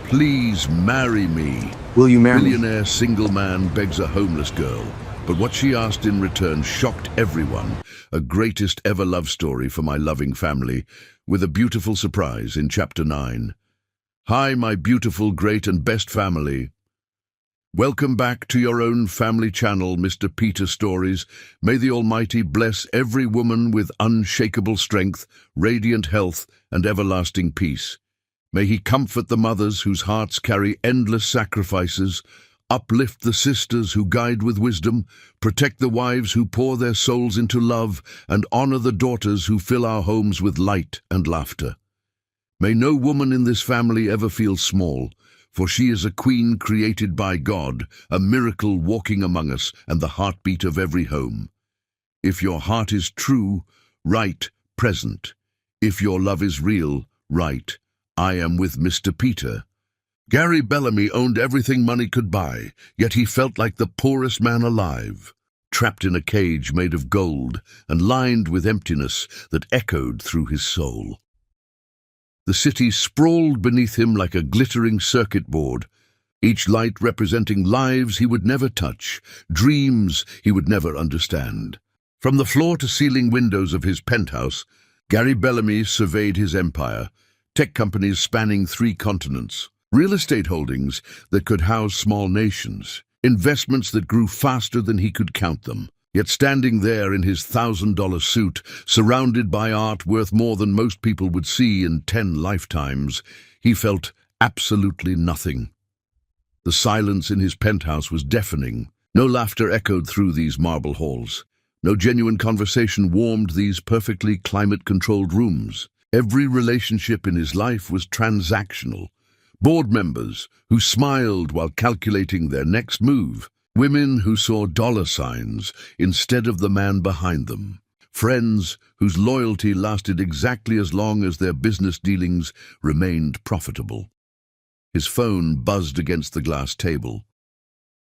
Please marry me. Will you marry me? Billionaire single man begs a homeless girl, but what she asked in return shocked everyone. A greatest ever love story for my loving family, with a beautiful surprise in Chapter 9. Hi, my beautiful, great and best family. Welcome back to your own family channel, Mr. Peter Stories. May the Almighty bless every woman with unshakable strength, radiant health, and everlasting peace. May He comfort the mothers whose hearts carry endless sacrifices, uplift the sisters who guide with wisdom, protect the wives who pour their souls into love, and honor the daughters who fill our homes with light and laughter. May no woman in this family ever feel small, for she is a queen created by God, a miracle walking among us and the heartbeat of every home. If your heart is true, right, present. If your love is real, right, I am with Mr. Peter. Gary Bellamy owned everything money could buy, yet he felt like the poorest man alive, trapped in a cage made of gold and lined with emptiness that echoed through his soul. The city sprawled beneath him like a glittering circuit board, each light representing lives he would never touch, dreams he would never understand. From the floor-to-ceiling windows of his penthouse, Gary Bellamy surveyed his empire, tech companies spanning 3 continents, real estate holdings that could house small nations, investments that grew faster than he could count them. Yet standing there in his $1,000 suit, surrounded by art worth more than most people would see in 10 lifetimes, he felt absolutely nothing. The silence in his penthouse was deafening. No laughter echoed through these marble halls. No genuine conversation warmed these perfectly climate-controlled rooms. Every relationship in his life was transactional. Board members who smiled while calculating their next move. Women who saw dollar signs instead of the man behind them. Friends whose loyalty lasted exactly as long as their business dealings remained profitable. His phone buzzed against the glass table.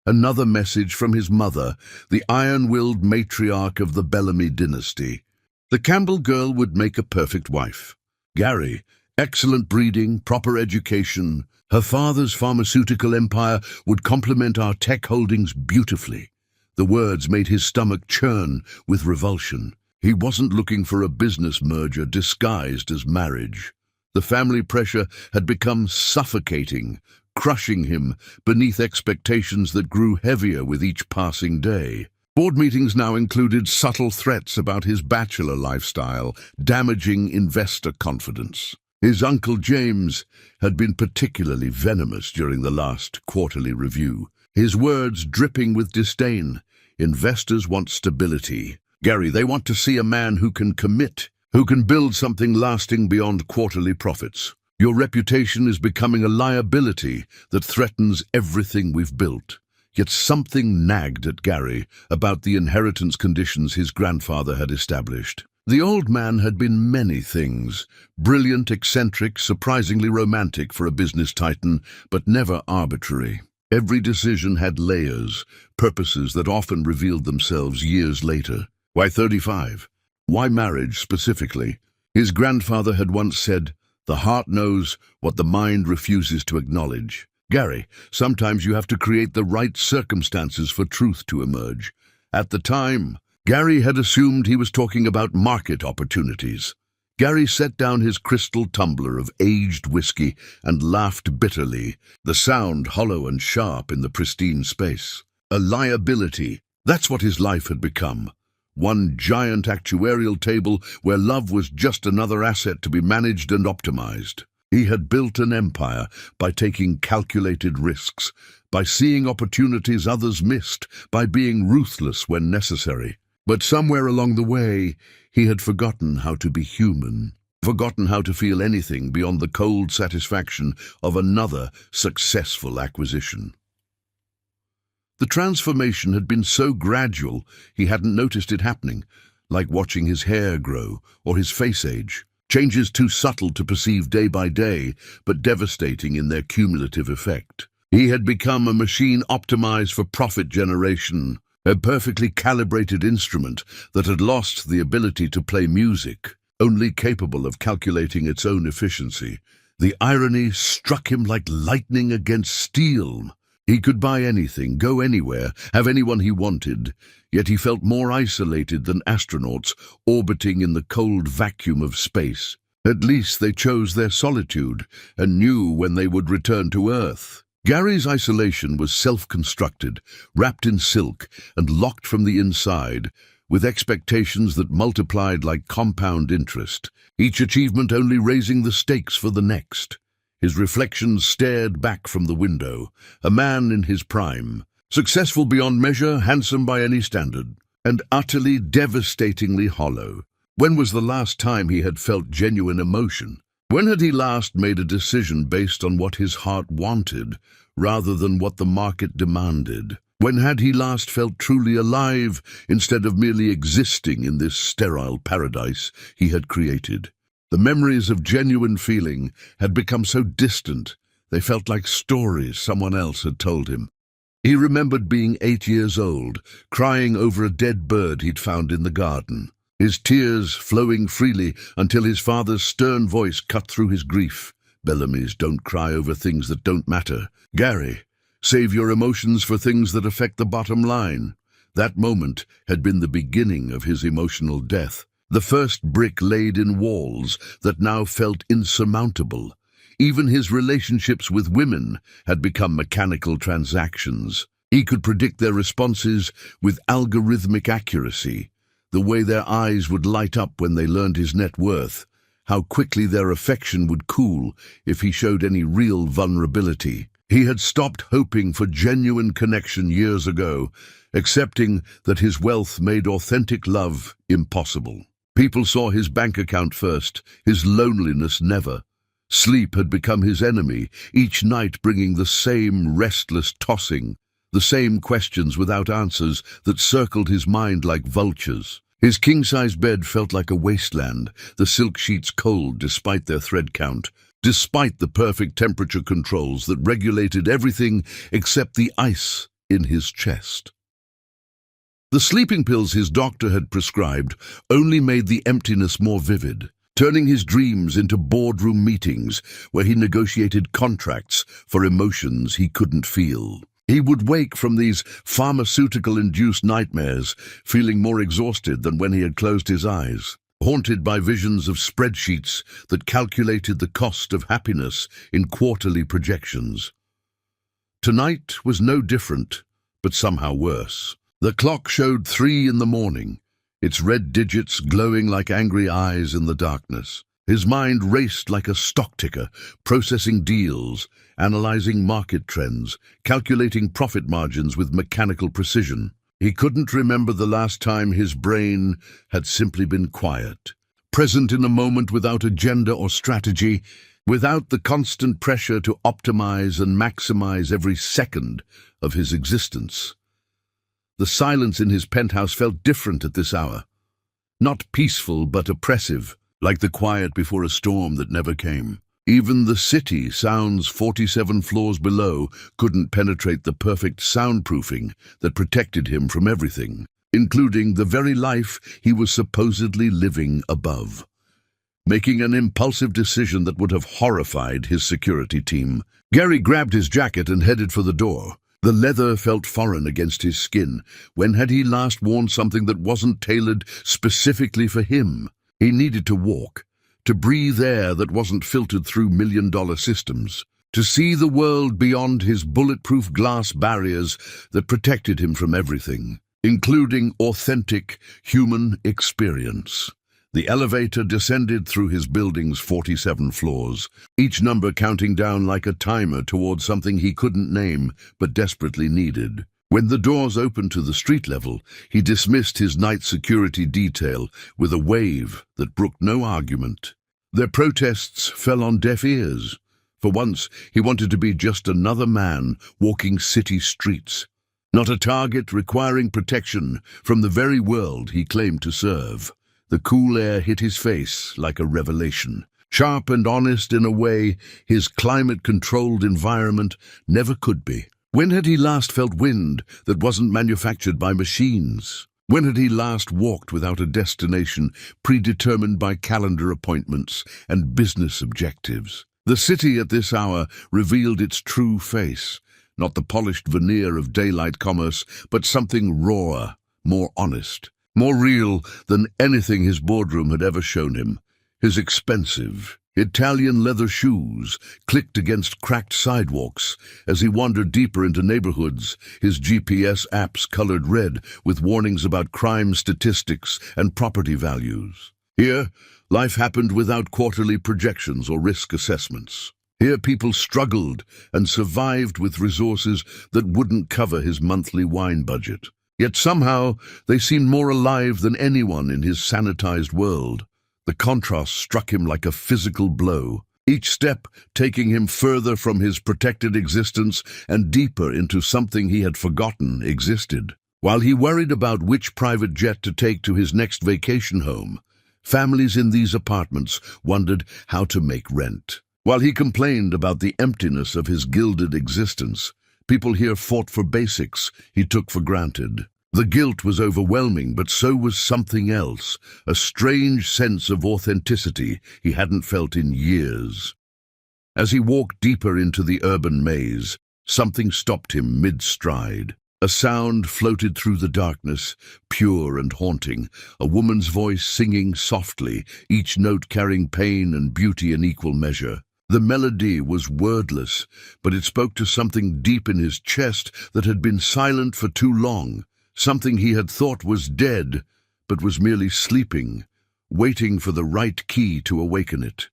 Another message from his mother, the iron-willed matriarch of the Bellamy dynasty. The Campbell girl would make a perfect wife. Gary, excellent breeding, proper education. Her father's pharmaceutical empire would complement our tech holdings beautifully. The words made his stomach churn with revulsion. He wasn't looking for a business merger disguised as marriage. The family pressure had become suffocating, crushing him beneath expectations that grew heavier with each passing day. Board meetings now included subtle threats about his bachelor lifestyle, damaging investor confidence. His Uncle James had been particularly venomous during the last quarterly review, his words dripping with disdain. Investors want stability. Gary, they want to see a man who can commit, who can build something lasting beyond quarterly profits. Your reputation is becoming a liability that threatens everything we've built. Yet something nagged at Gary about the inheritance conditions his grandfather had established. The old man had been many things, brilliant, eccentric, surprisingly romantic for a business titan, but never arbitrary. Every decision had layers, purposes that often revealed themselves years later. Why 35? Why marriage specifically? His grandfather had once said, "The heart knows what the mind refuses to acknowledge." Gary, sometimes you have to create the right circumstances for truth to emerge. At the time, Gary had assumed he was talking about market opportunities. Gary set down his crystal tumbler of aged whiskey and laughed bitterly, the sound hollow and sharp in the pristine space. A liability, that's what his life had become. One giant actuarial table where love was just another asset to be managed and optimized. He had built an empire by taking calculated risks, by seeing opportunities others missed, by being ruthless when necessary. But somewhere along the way, he had forgotten how to be human, forgotten how to feel anything beyond the cold satisfaction of another successful acquisition. The transformation had been so gradual he hadn't noticed it happening, like watching his hair grow or his face age. Changes too subtle to perceive day by day, but devastating in their cumulative effect. He had become a machine optimized for profit generation, a perfectly calibrated instrument that had lost the ability to play music, only capable of calculating its own efficiency. The irony struck him like lightning against steel. He could buy anything, go anywhere, have anyone he wanted, yet he felt more isolated than astronauts orbiting in the cold vacuum of space. At least they chose their solitude and knew when they would return to Earth. Gary's isolation was self-constructed, wrapped in silk and locked from the inside, with expectations that multiplied like compound interest, each achievement only raising the stakes for the next. His reflection stared back from the window, a man in his prime, successful beyond measure, handsome by any standard, and utterly devastatingly hollow. When was the last time he had felt genuine emotion? When had he last made a decision based on what his heart wanted, rather than what the market demanded? When had he last felt truly alive, instead of merely existing in this sterile paradise he had created? The memories of genuine feeling had become so distant, they felt like stories someone else had told him. He remembered being 8 years old, crying over a dead bird he'd found in the garden, his tears flowing freely until his father's stern voice cut through his grief. "Bellamy's don't cry over things that don't matter. Gary, save your emotions for things that affect the bottom line." That moment had been the beginning of his emotional death. The first brick laid in walls that now felt insurmountable. Even his relationships with women had become mechanical transactions. He could predict their responses with algorithmic accuracy, the way their eyes would light up when they learned his net worth, how quickly their affection would cool if he showed any real vulnerability. He had stopped hoping for genuine connection years ago, accepting that his wealth made authentic love impossible. People saw his bank account first, his loneliness never. Sleep had become his enemy, each night bringing the same restless tossing, the same questions without answers that circled his mind like vultures. His king-size bed felt like a wasteland, the silk sheets cold despite their thread count, despite the perfect temperature controls that regulated everything except the ice in his chest. The sleeping pills his doctor had prescribed only made the emptiness more vivid, turning his dreams into boardroom meetings where he negotiated contracts for emotions he couldn't feel. He would wake from these pharmaceutical-induced nightmares, feeling more exhausted than when he had closed his eyes, haunted by visions of spreadsheets that calculated the cost of happiness in quarterly projections. Tonight was no different, but somehow worse. The clock showed 3 in the morning, its red digits glowing like angry eyes in the darkness. His mind raced like a stock ticker, processing deals, analyzing market trends, calculating profit margins with mechanical precision. He couldn't remember the last time his brain had simply been quiet, present in a moment without agenda or strategy, without the constant pressure to optimize and maximize every second of his existence. The silence in his penthouse felt different at this hour. Not peaceful, but oppressive, like the quiet before a storm that never came. Even the city sounds 47 floors below couldn't penetrate the perfect soundproofing that protected him from everything, including the very life he was supposedly living above. Making an impulsive decision that would have horrified his security team, Gary grabbed his jacket and headed for the door. The leather felt foreign against his skin. When had he last worn something that wasn't tailored specifically for him? He needed to walk, to breathe air that wasn't filtered through million-dollar systems, to see the world beyond his bulletproof glass barriers that protected him from everything, including authentic human experience. The elevator descended through his building's 47 floors, each number counting down like a timer towards something he couldn't name but desperately needed. When the doors opened to the street level, he dismissed his night security detail with a wave that brooked no argument. Their protests fell on deaf ears. For once, he wanted to be just another man walking city streets, not a target requiring protection from the very world he claimed to serve. The cool air hit his face like a revelation, sharp and honest in a way his climate-controlled environment never could be. When had he last felt wind that wasn't manufactured by machines? When had he last walked without a destination predetermined by calendar appointments and business objectives? The city at this hour revealed its true face, not the polished veneer of daylight commerce, but something rawer, more honest, more real than anything his boardroom had ever shown him. His expensive, Italian leather shoes clicked against cracked sidewalks as he wandered deeper into neighborhoods, his GPS apps colored red with warnings about crime statistics and property values. Here, life happened without quarterly projections or risk assessments. Here people struggled and survived with resources that wouldn't cover his monthly wine budget. Yet somehow they seemed more alive than anyone in his sanitized world. The contrast struck him like a physical blow, each step taking him further from his protected existence and deeper into something he had forgotten existed. While he worried about which private jet to take to his next vacation home, families in these apartments wondered how to make rent. While he complained about the emptiness of his gilded existence, people here fought for basics he took for granted. The guilt was overwhelming, but so was something else, a strange sense of authenticity he hadn't felt in years. As he walked deeper into the urban maze, something stopped him mid-stride. A sound floated through the darkness, pure and haunting, a woman's voice singing softly, each note carrying pain and beauty in equal measure. The melody was wordless, but it spoke to something deep in his chest that had been silent for too long. Something he had thought was dead, but was merely sleeping, waiting for the right key to awaken it.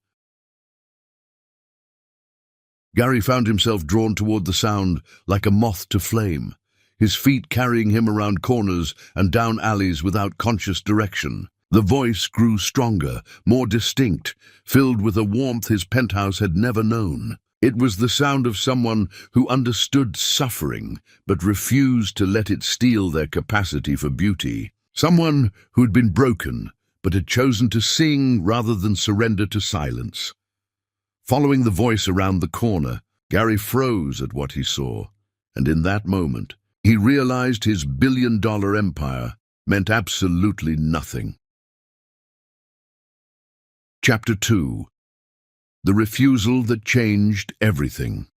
Gary found himself drawn toward the sound like a moth to flame, his feet carrying him around corners and down alleys without conscious direction. The voice grew stronger, more distinct, filled with a warmth his penthouse had never known. It was the sound of someone who understood suffering, but refused to let it steal their capacity for beauty. Someone who had been broken, but had chosen to sing rather than surrender to silence. Following the voice around the corner, Gary froze at what he saw, and in that moment, he realized his billion-dollar empire meant absolutely nothing. Chapter 2. The refusal that changed everything.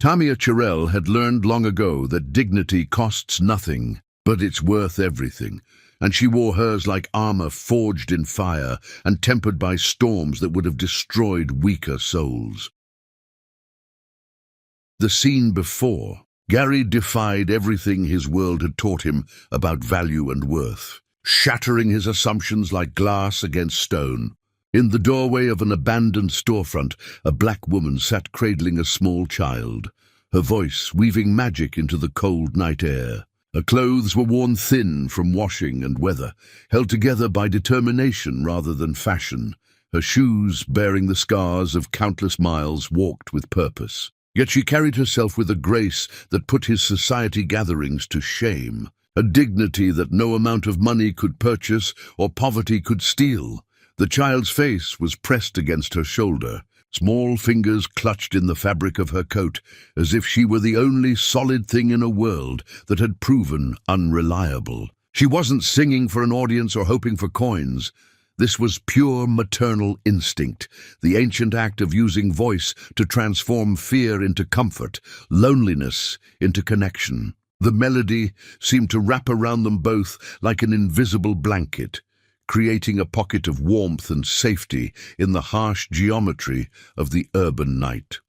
Tamia Chirel had learned long ago that dignity costs nothing, but it's worth everything, and she wore hers like armor forged in fire and tempered by storms that would have destroyed weaker souls. The scene before, Gary defied everything his world had taught him about value and worth, shattering his assumptions like glass against stone. In the doorway of an abandoned storefront, a black woman sat cradling a small child, her voice weaving magic into the cold night air. Her clothes were worn thin from washing and weather, held together by determination rather than fashion. Her shoes, bearing the scars of countless miles, walked with purpose. Yet she carried herself with a grace that put his society gatherings to shame, a dignity that no amount of money could purchase or poverty could steal. The child's face was pressed against her shoulder, small fingers clutched in the fabric of her coat, as if she were the only solid thing in a world that had proven unreliable. She wasn't singing for an audience or hoping for coins. This was pure maternal instinct, the ancient act of using voice to transform fear into comfort, loneliness into connection. The melody seemed to wrap around them both like an invisible blanket, creating a pocket of warmth and safety in the harsh geometry of the urban night.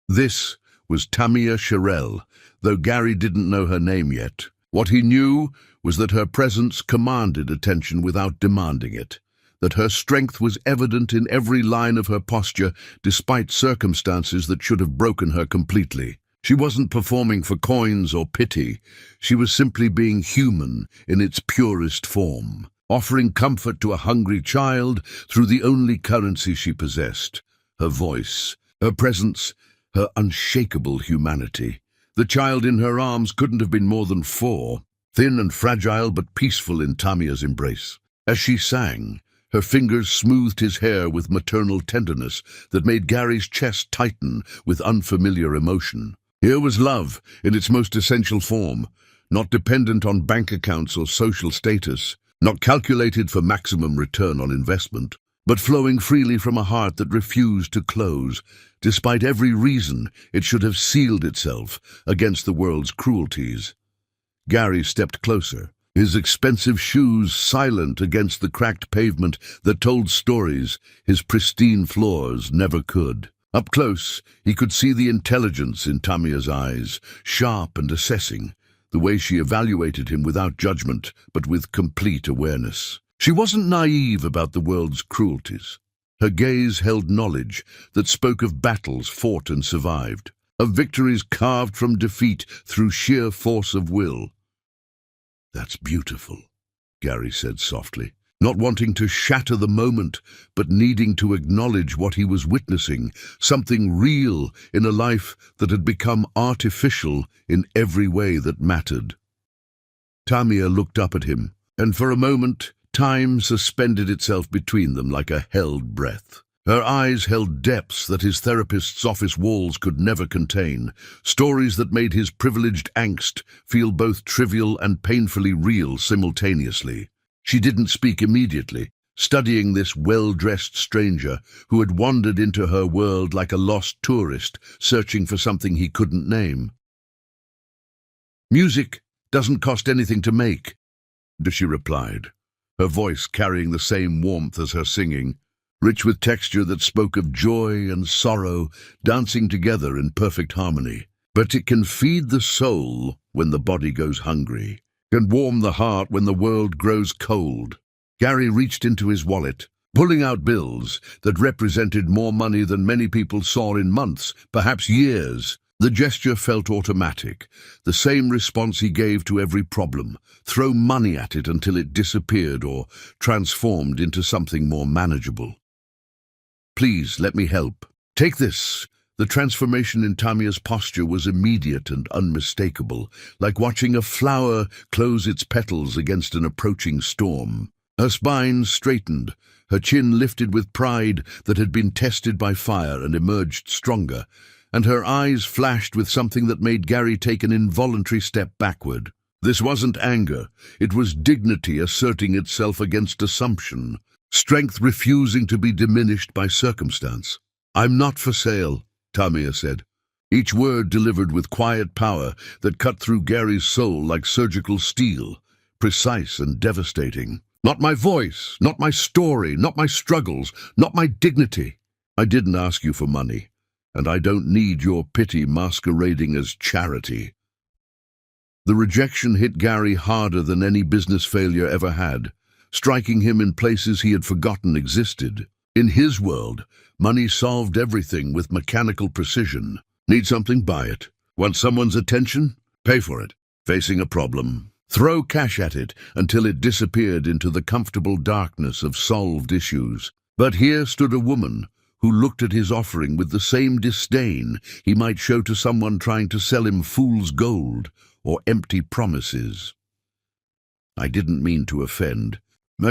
This was Tamia Chirel, though Gary didn't know her name yet. What he knew was that her presence commanded attention without demanding it, that her strength was evident in every line of her posture despite circumstances that should have broken her completely. She wasn't performing for coins or pity. She was simply being human in its purest form, offering comfort to a hungry child through the only currency she possessed, her voice, her presence, her unshakable humanity. The child in her arms couldn't have been more than 4, thin and fragile but peaceful in Tamia's embrace. As she sang, her fingers smoothed his hair with maternal tenderness that made Gary's chest tighten with unfamiliar emotion. Here was love in its most essential form, not dependent on bank accounts or social status, not calculated for maximum return on investment. but flowing freely from a heart that refused to close, despite every reason it should have sealed itself against the world's cruelties. Gary stepped closer, his expensive shoes silent against the cracked pavement that told stories his pristine floors never could. Up close, he could see the intelligence in Tamia's eyes, sharp and assessing, the way she evaluated him without judgment, but with complete awareness. She wasn't naive about the world's cruelties. Her gaze held knowledge that spoke of battles fought and survived, of victories carved from defeat through sheer force of will. "That's beautiful," Gary said softly, not wanting to shatter the moment, but needing to acknowledge what he was witnessing, something real in a life that had become artificial in every way that mattered. Tamia looked up at him, and for a moment, time suspended itself between them like a held breath. Her eyes held depths that his therapist's office walls could never contain, stories that made his privileged angst feel both trivial and painfully real simultaneously. She didn't speak immediately, studying this well-dressed stranger who had wandered into her world like a lost tourist searching for something he couldn't name. "Music doesn't cost anything to make," she replied, her voice carrying the same warmth as her singing, rich with texture that spoke of joy and sorrow dancing together in perfect harmony. "But it can feed the soul when the body goes hungry, can warm the heart when the world grows cold." Gary reached into his wallet, pulling out bills that represented more money than many people saw in months, perhaps years. The gesture felt automatic, the same response he gave to every problem: throw money at it until it disappeared or transformed into something more manageable. "Please, let me help. Take this." The transformation in Tamia's posture was immediate and unmistakable, like watching a flower close its petals against an approaching storm. Her spine straightened, her chin lifted with pride that had been tested by fire and emerged stronger, and her eyes flashed with something that made Gary take an involuntary step backward. This wasn't anger, it was dignity asserting itself against assumption, strength refusing to be diminished by circumstance. "I'm not for sale," Tamia said, each word delivered with quiet power that cut through Gary's soul like surgical steel, precise and devastating. "Not my voice, not my story, not my struggles, not my dignity. I didn't ask you for money, and I don't need your pity masquerading as charity." The rejection hit Gary harder than any business failure ever had, striking him in places he had forgotten existed. In his world, money solved everything with mechanical precision. Need something? Buy it. Want someone's attention? Pay for it. Facing a problem? Throw cash at it until it disappeared into the comfortable darkness of solved issues. But here stood a woman who looked at his offering with the same disdain he might show to someone trying to sell him fool's gold or empty promises. "I didn't mean to offend,"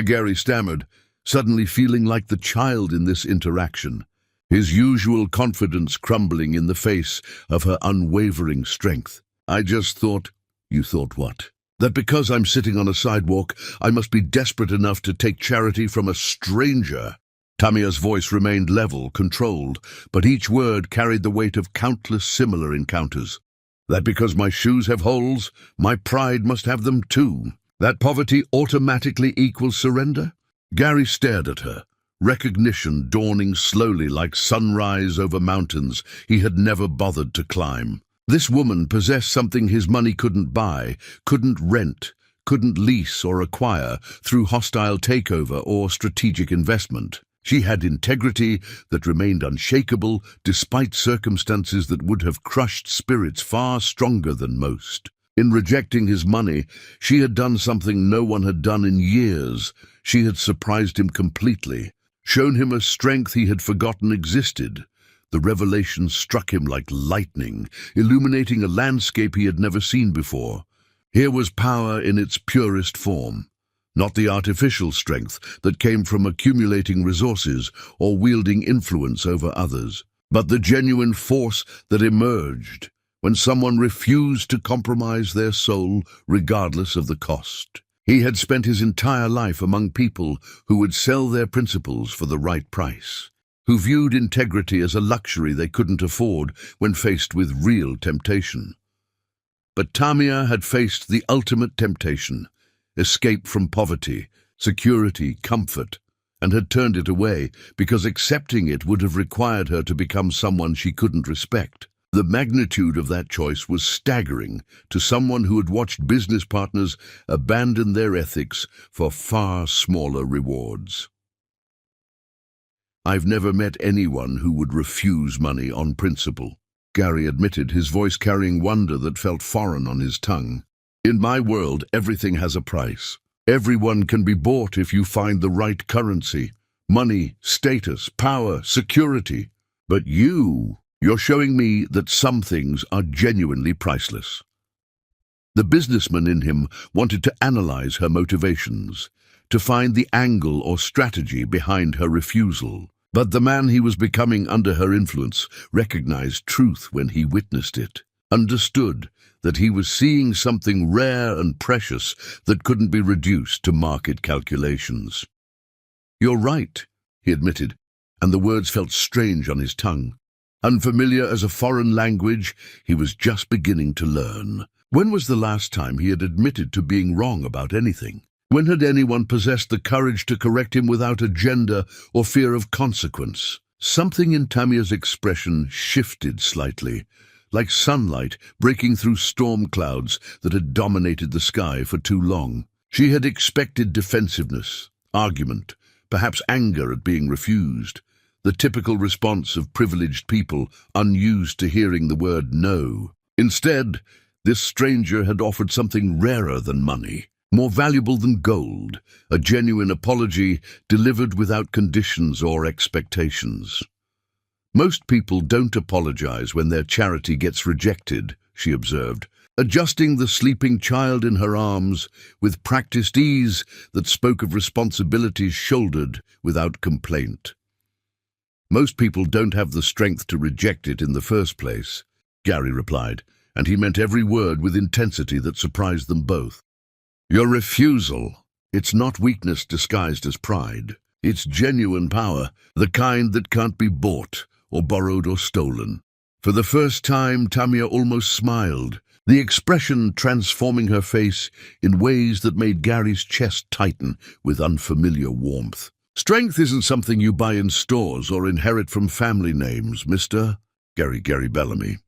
Gary stammered, suddenly feeling like the child in this interaction, his usual confidence crumbling in the face of her unwavering strength. "I just thought—" "You thought what? That because I'm sitting on a sidewalk, I must be desperate enough to take charity from a stranger?" Tamia's voice remained level, controlled, but each word carried the weight of countless similar encounters. "That because my shoes have holes, my pride must have them too? That poverty automatically equals surrender?" Gary stared at her, recognition dawning slowly like sunrise over mountains he had never bothered to climb. This woman possessed something his money couldn't buy, couldn't rent, couldn't lease or acquire through hostile takeover or strategic investment. She had integrity that remained unshakable despite circumstances that would have crushed spirits far stronger than most. In rejecting his money, she had done something no one had done in years. She had surprised him completely, shown him a strength he had forgotten existed. The revelation struck him like lightning, illuminating a landscape he had never seen before. Here was power in its purest form, not the artificial strength that came from accumulating resources or wielding influence over others, but the genuine force that emerged when someone refused to compromise their soul regardless of the cost. He had spent his entire life among people who would sell their principles for the right price, who viewed integrity as a luxury they couldn't afford when faced with real temptation. But Tamia had faced the ultimate temptation, escape from poverty, security, comfort, and had turned it away because accepting it would have required her to become someone she couldn't respect. The magnitude of that choice was staggering to someone who had watched business partners abandon their ethics for far smaller rewards. "I've never met anyone who would refuse money on principle," Gary admitted, his voice carrying wonder that felt foreign on his tongue. "In my world, everything has a price. Everyone can be bought if you find the right currency. Money, status, power, security. But you're showing me that some things are genuinely priceless." The businessman in him wanted to analyze her motivations, to find the angle or strategy behind her refusal. But the man he was becoming under her influence recognized truth when he witnessed it, understood that he was seeing something rare and precious that couldn't be reduced to market calculations. "You're right," he admitted, and the words felt strange on his tongue. Unfamiliar as a foreign language, he was just beginning to learn. When was the last time he had admitted to being wrong about anything? When had anyone possessed the courage to correct him without agenda or fear of consequence? Something in Tamia's expression shifted slightly, like sunlight breaking through storm clouds that had dominated the sky for too long. She had expected defensiveness, argument, perhaps anger at being refused, the typical response of privileged people unused to hearing the word no. Instead, this stranger had offered something rarer than money, more valuable than gold, a genuine apology delivered without conditions or expectations. "Most people don't apologize when their charity gets rejected," she observed, adjusting the sleeping child in her arms with practiced ease that spoke of responsibilities shouldered without complaint. "Most people don't have the strength to reject it in the first place," Gary replied, and he meant every word with intensity that surprised them both. "Your refusal, it's not weakness disguised as pride. It's genuine power, the kind that can't be bought or borrowed or stolen." For the first time, Tamia almost smiled, the expression transforming her face in ways that made Gary's chest tighten with unfamiliar warmth. "Strength isn't something you buy in stores or inherit from family names, Mr. Gary Bellamy."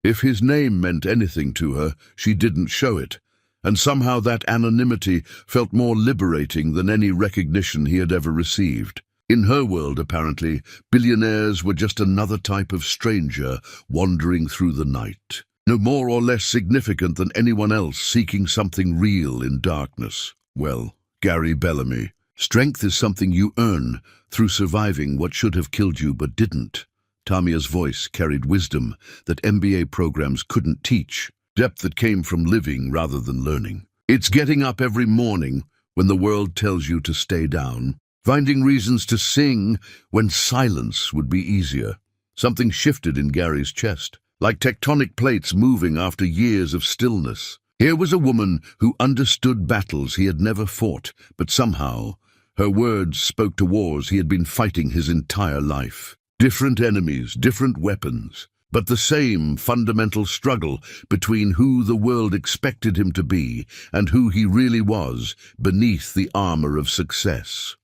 If his name meant anything to her, she didn't show it, and somehow that anonymity felt more liberating than any recognition he had ever received. In her world, apparently, billionaires were just another type of stranger wandering through the night, no more or less significant than anyone else seeking something real in darkness. "Well, Gary Bellamy, strength is something you earn through surviving what should have killed you but didn't." Tamia's voice carried wisdom that MBA programs couldn't teach, depth that came from living rather than learning. "It's getting up every morning when the world tells you to stay down, finding reasons to sing when silence would be easier." Something shifted in Gary's chest, like tectonic plates moving after years of stillness. Here was a woman who understood battles he had never fought, but somehow her words spoke to wars he had been fighting his entire life. Different enemies, different weapons, but the same fundamental struggle between who the world expected him to be and who he really was beneath the armor of success.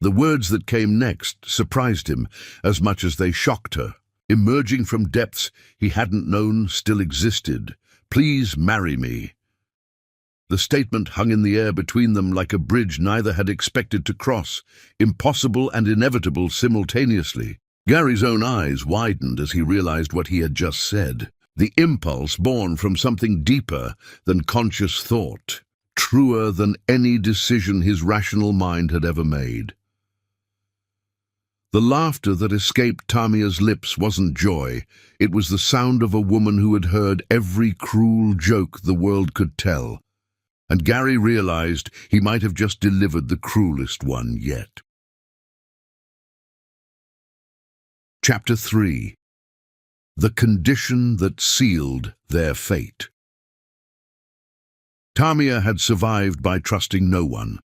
The words that came next surprised him as much as they shocked her, emerging from depths he hadn't known still existed. "Please marry me." The statement hung in the air between them like a bridge neither had expected to cross, impossible and inevitable simultaneously. Gary's own eyes widened as he realized what he had just said, the impulse born from something deeper than conscious thought, truer than any decision his rational mind had ever made. The laughter that escaped Tamia's lips wasn't joy. It was the sound of a woman who had heard every cruel joke the world could tell, and Gary realized he might have just delivered the cruelest one yet. Chapter 3. The condition that sealed their fate. Tamia had survived by trusting no one.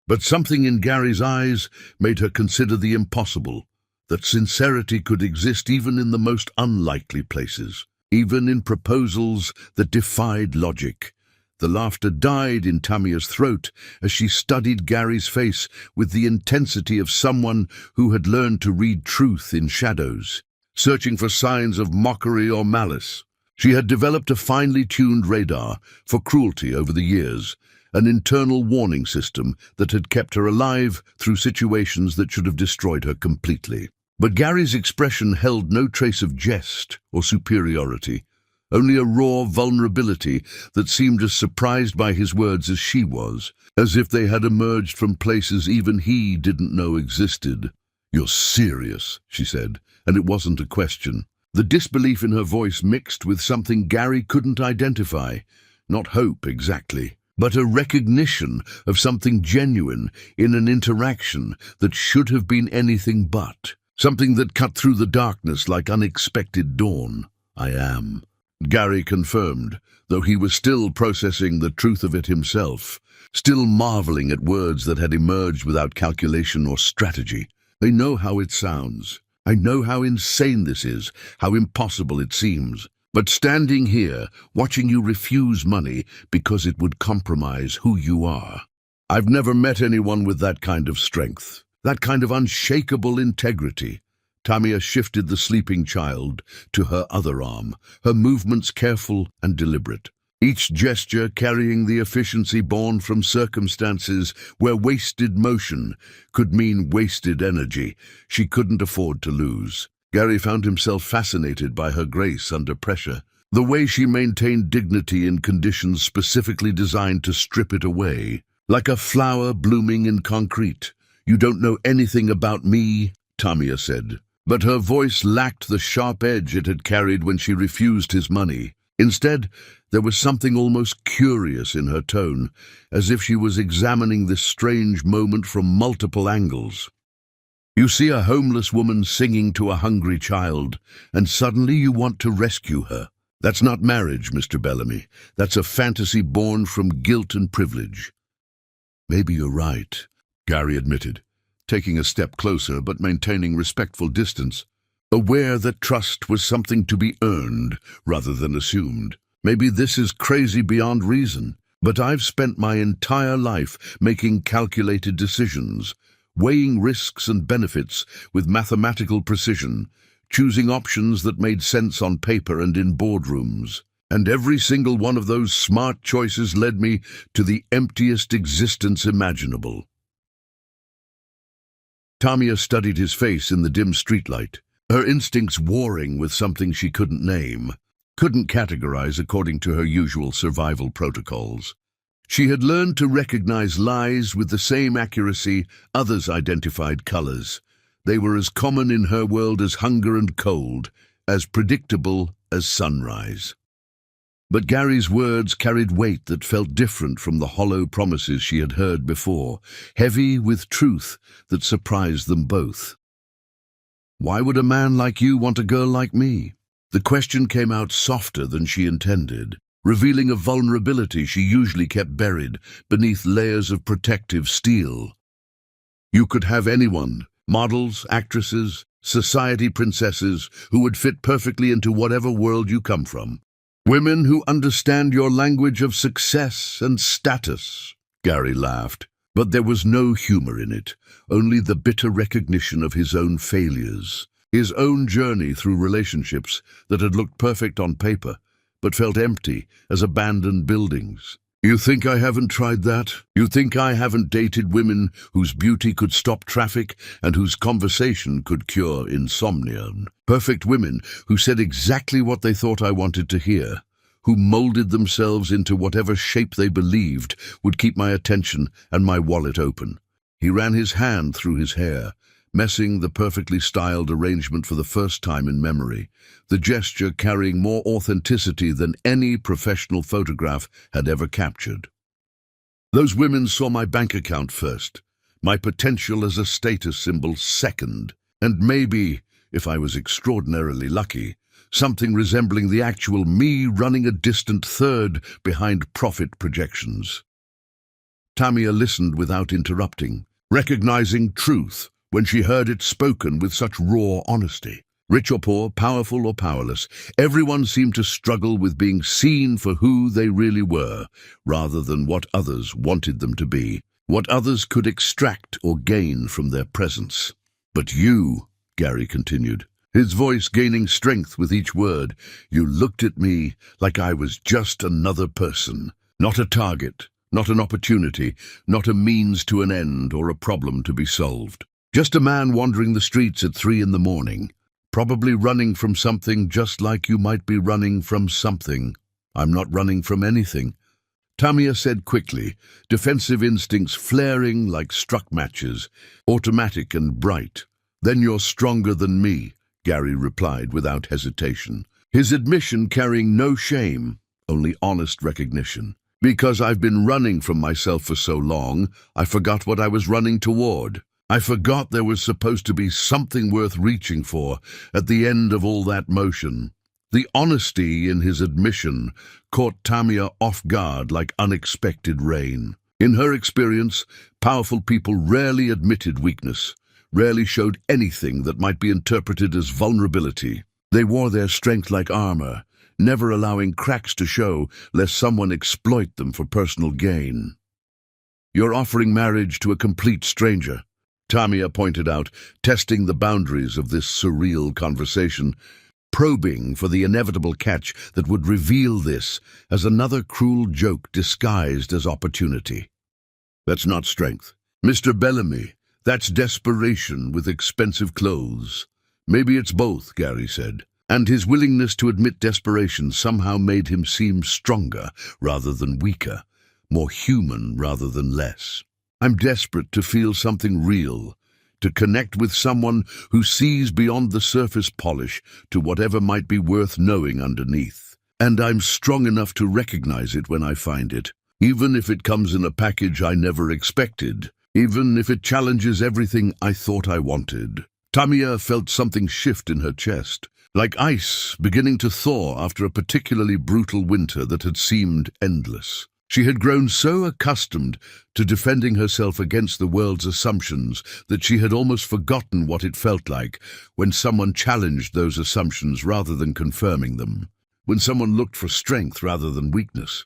But something in Gary's eyes made her consider the impossible, that sincerity could exist even in the most unlikely places, even in proposals that defied logic. The laughter died in Tamia's throat as she studied Gary's face with the intensity of someone who had learned to read truth in shadows, searching for signs of mockery or malice. She had developed a finely tuned radar for cruelty over the years, an internal warning system that had kept her alive through situations that should have destroyed her completely. But Gary's expression held no trace of jest or superiority, only a raw vulnerability that seemed as surprised by his words as she was, as if they had emerged from places even he didn't know existed. "You're serious," she said, and it wasn't a question. The disbelief in her voice mixed with something Gary couldn't identify, not hope exactly, but a recognition of something genuine in an interaction that should have been anything but, something that cut through the darkness like unexpected dawn. "I am," Gary confirmed, though he was still processing the truth of it himself, still marveling at words that had emerged without calculation or strategy. "I know how it sounds. I know how insane this is, how impossible it seems. But standing here, watching you refuse money because it would compromise who you are. I've never met anyone with that kind of strength, that kind of unshakable integrity." Tamia shifted the sleeping child to her other arm, her movements careful and deliberate, each gesture carrying the efficiency born from circumstances where wasted motion could mean wasted energy she couldn't afford to lose. Gary found himself fascinated by her grace under pressure, the way she maintained dignity in conditions specifically designed to strip it away. "Like a flower blooming in concrete. You don't know anything about me," Tamia said. But her voice lacked the sharp edge it had carried when she refused his money. Instead, there was something almost curious in her tone, as if she was examining this strange moment from multiple angles. "You see a homeless woman singing to a hungry child, and suddenly you want to rescue her. That's not marriage, Mr. Bellamy. That's a fantasy born from guilt and privilege." "Maybe you're right," Gary admitted, taking a step closer but maintaining respectful distance, aware that trust was something to be earned rather than assumed. "Maybe this is crazy beyond reason, but I've spent my entire life making calculated decisions, weighing risks and benefits with mathematical precision, choosing options that made sense on paper and in boardrooms. And every single one of those smart choices led me to the emptiest existence imaginable." Tamia studied his face in the dim streetlight, her instincts warring with something she couldn't name, couldn't categorize according to her usual survival protocols. She had learned to recognize lies with the same accuracy others identified colors. They were as common in her world as hunger and cold, as predictable as sunrise. But Gary's words carried weight that felt different from the hollow promises she had heard before, heavy with truth that surprised them both. "Why would a man like you want a girl like me?" The question came out softer than she intended, revealing a vulnerability she usually kept buried beneath layers of protective steel. "You could have anyone, models, actresses, society princesses, who would fit perfectly into whatever world you come from. Women who understand your language of success and status." Gary laughed, but there was no humor in it, only the bitter recognition of his own failures, his own journey through relationships that had looked perfect on paper, but felt empty as abandoned buildings. "You think I haven't tried that? You think I haven't dated women whose beauty could stop traffic and whose conversation could cure insomnia? Perfect women who said exactly what they thought I wanted to hear, who molded themselves into whatever shape they believed would keep my attention and my wallet open." He ran his hand through his hair, messing the perfectly styled arrangement for the first time in memory, the gesture carrying more authenticity than any professional photograph had ever captured. "Those women saw my bank account first, my potential as a status symbol second, and maybe if I was extraordinarily lucky, something resembling the actual me running a distant third behind profit projections. Tamia listened without interrupting, recognizing truth when she heard it spoken with such raw honesty. Rich or poor, powerful or powerless, everyone seemed to struggle with being seen for who they really were, rather than what others wanted them to be, what others could extract or gain from their presence. "But you," Gary continued, his voice gaining strength with each word, "you looked at me like I was just another person, not a target, not an opportunity, not a means to an end or a problem to be solved. Just a man wandering the streets at 3 in the morning, probably running from something just like you might be running from something." "I'm not running from anything," Tamia said quickly, defensive instincts flaring like struck matches, automatic and bright. "Then you're stronger than me," Gary replied without hesitation, his admission carrying no shame, only honest recognition. "Because I've been running from myself for so long, I forgot what I was running toward. I forgot there was supposed to be something worth reaching for at the end of all that motion." The honesty in his admission caught Tamia off guard like unexpected rain. In her experience, powerful people rarely admitted weakness, rarely showed anything that might be interpreted as vulnerability. They wore their strength like armor, never allowing cracks to show lest someone exploit them for personal gain. "You're offering marriage to a complete stranger," Tamia pointed out, testing the boundaries of this surreal conversation, probing for the inevitable catch that would reveal this as another cruel joke disguised as opportunity. "That's not strength, Mr. Bellamy. That's desperation with expensive clothes." "Maybe it's both," Gary said, and his willingness to admit desperation somehow made him seem stronger rather than weaker, more human rather than less. "I'm desperate to feel something real, to connect with someone who sees beyond the surface polish to whatever might be worth knowing underneath. And I'm strong enough to recognize it when I find it, even if it comes in a package I never expected, even if it challenges everything I thought I wanted." Tamia felt something shift in her chest, like ice beginning to thaw after a particularly brutal winter that had seemed endless. She had grown so accustomed to defending herself against the world's assumptions that she had almost forgotten what it felt like when someone challenged those assumptions rather than confirming them, when someone looked for strength rather than weakness.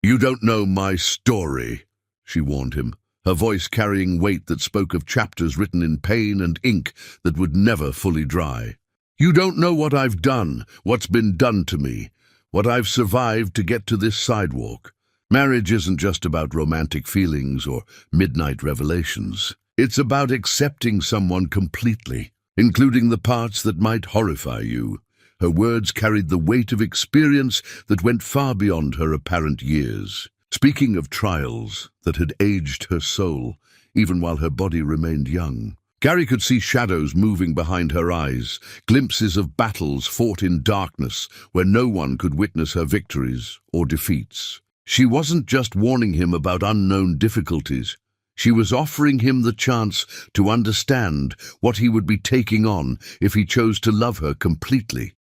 "You don't know my story," she warned him, her voice carrying weight that spoke of chapters written in pain and ink that would never fully dry. "You don't know what I've done, what's been done to me, what I've survived to get to this sidewalk. Marriage isn't just about romantic feelings or midnight revelations. It's about accepting someone completely, including the parts that might horrify you." Her words carried the weight of experience that went far beyond her apparent years. Speaking of trials that had aged her soul, even while her body remained young, Gary could see shadows moving behind her eyes, glimpses of battles fought in darkness where no one could witness her victories or defeats. She wasn't just warning him about unknown difficulties. She was offering him the chance to understand what he would be taking on if he chose to love her completely.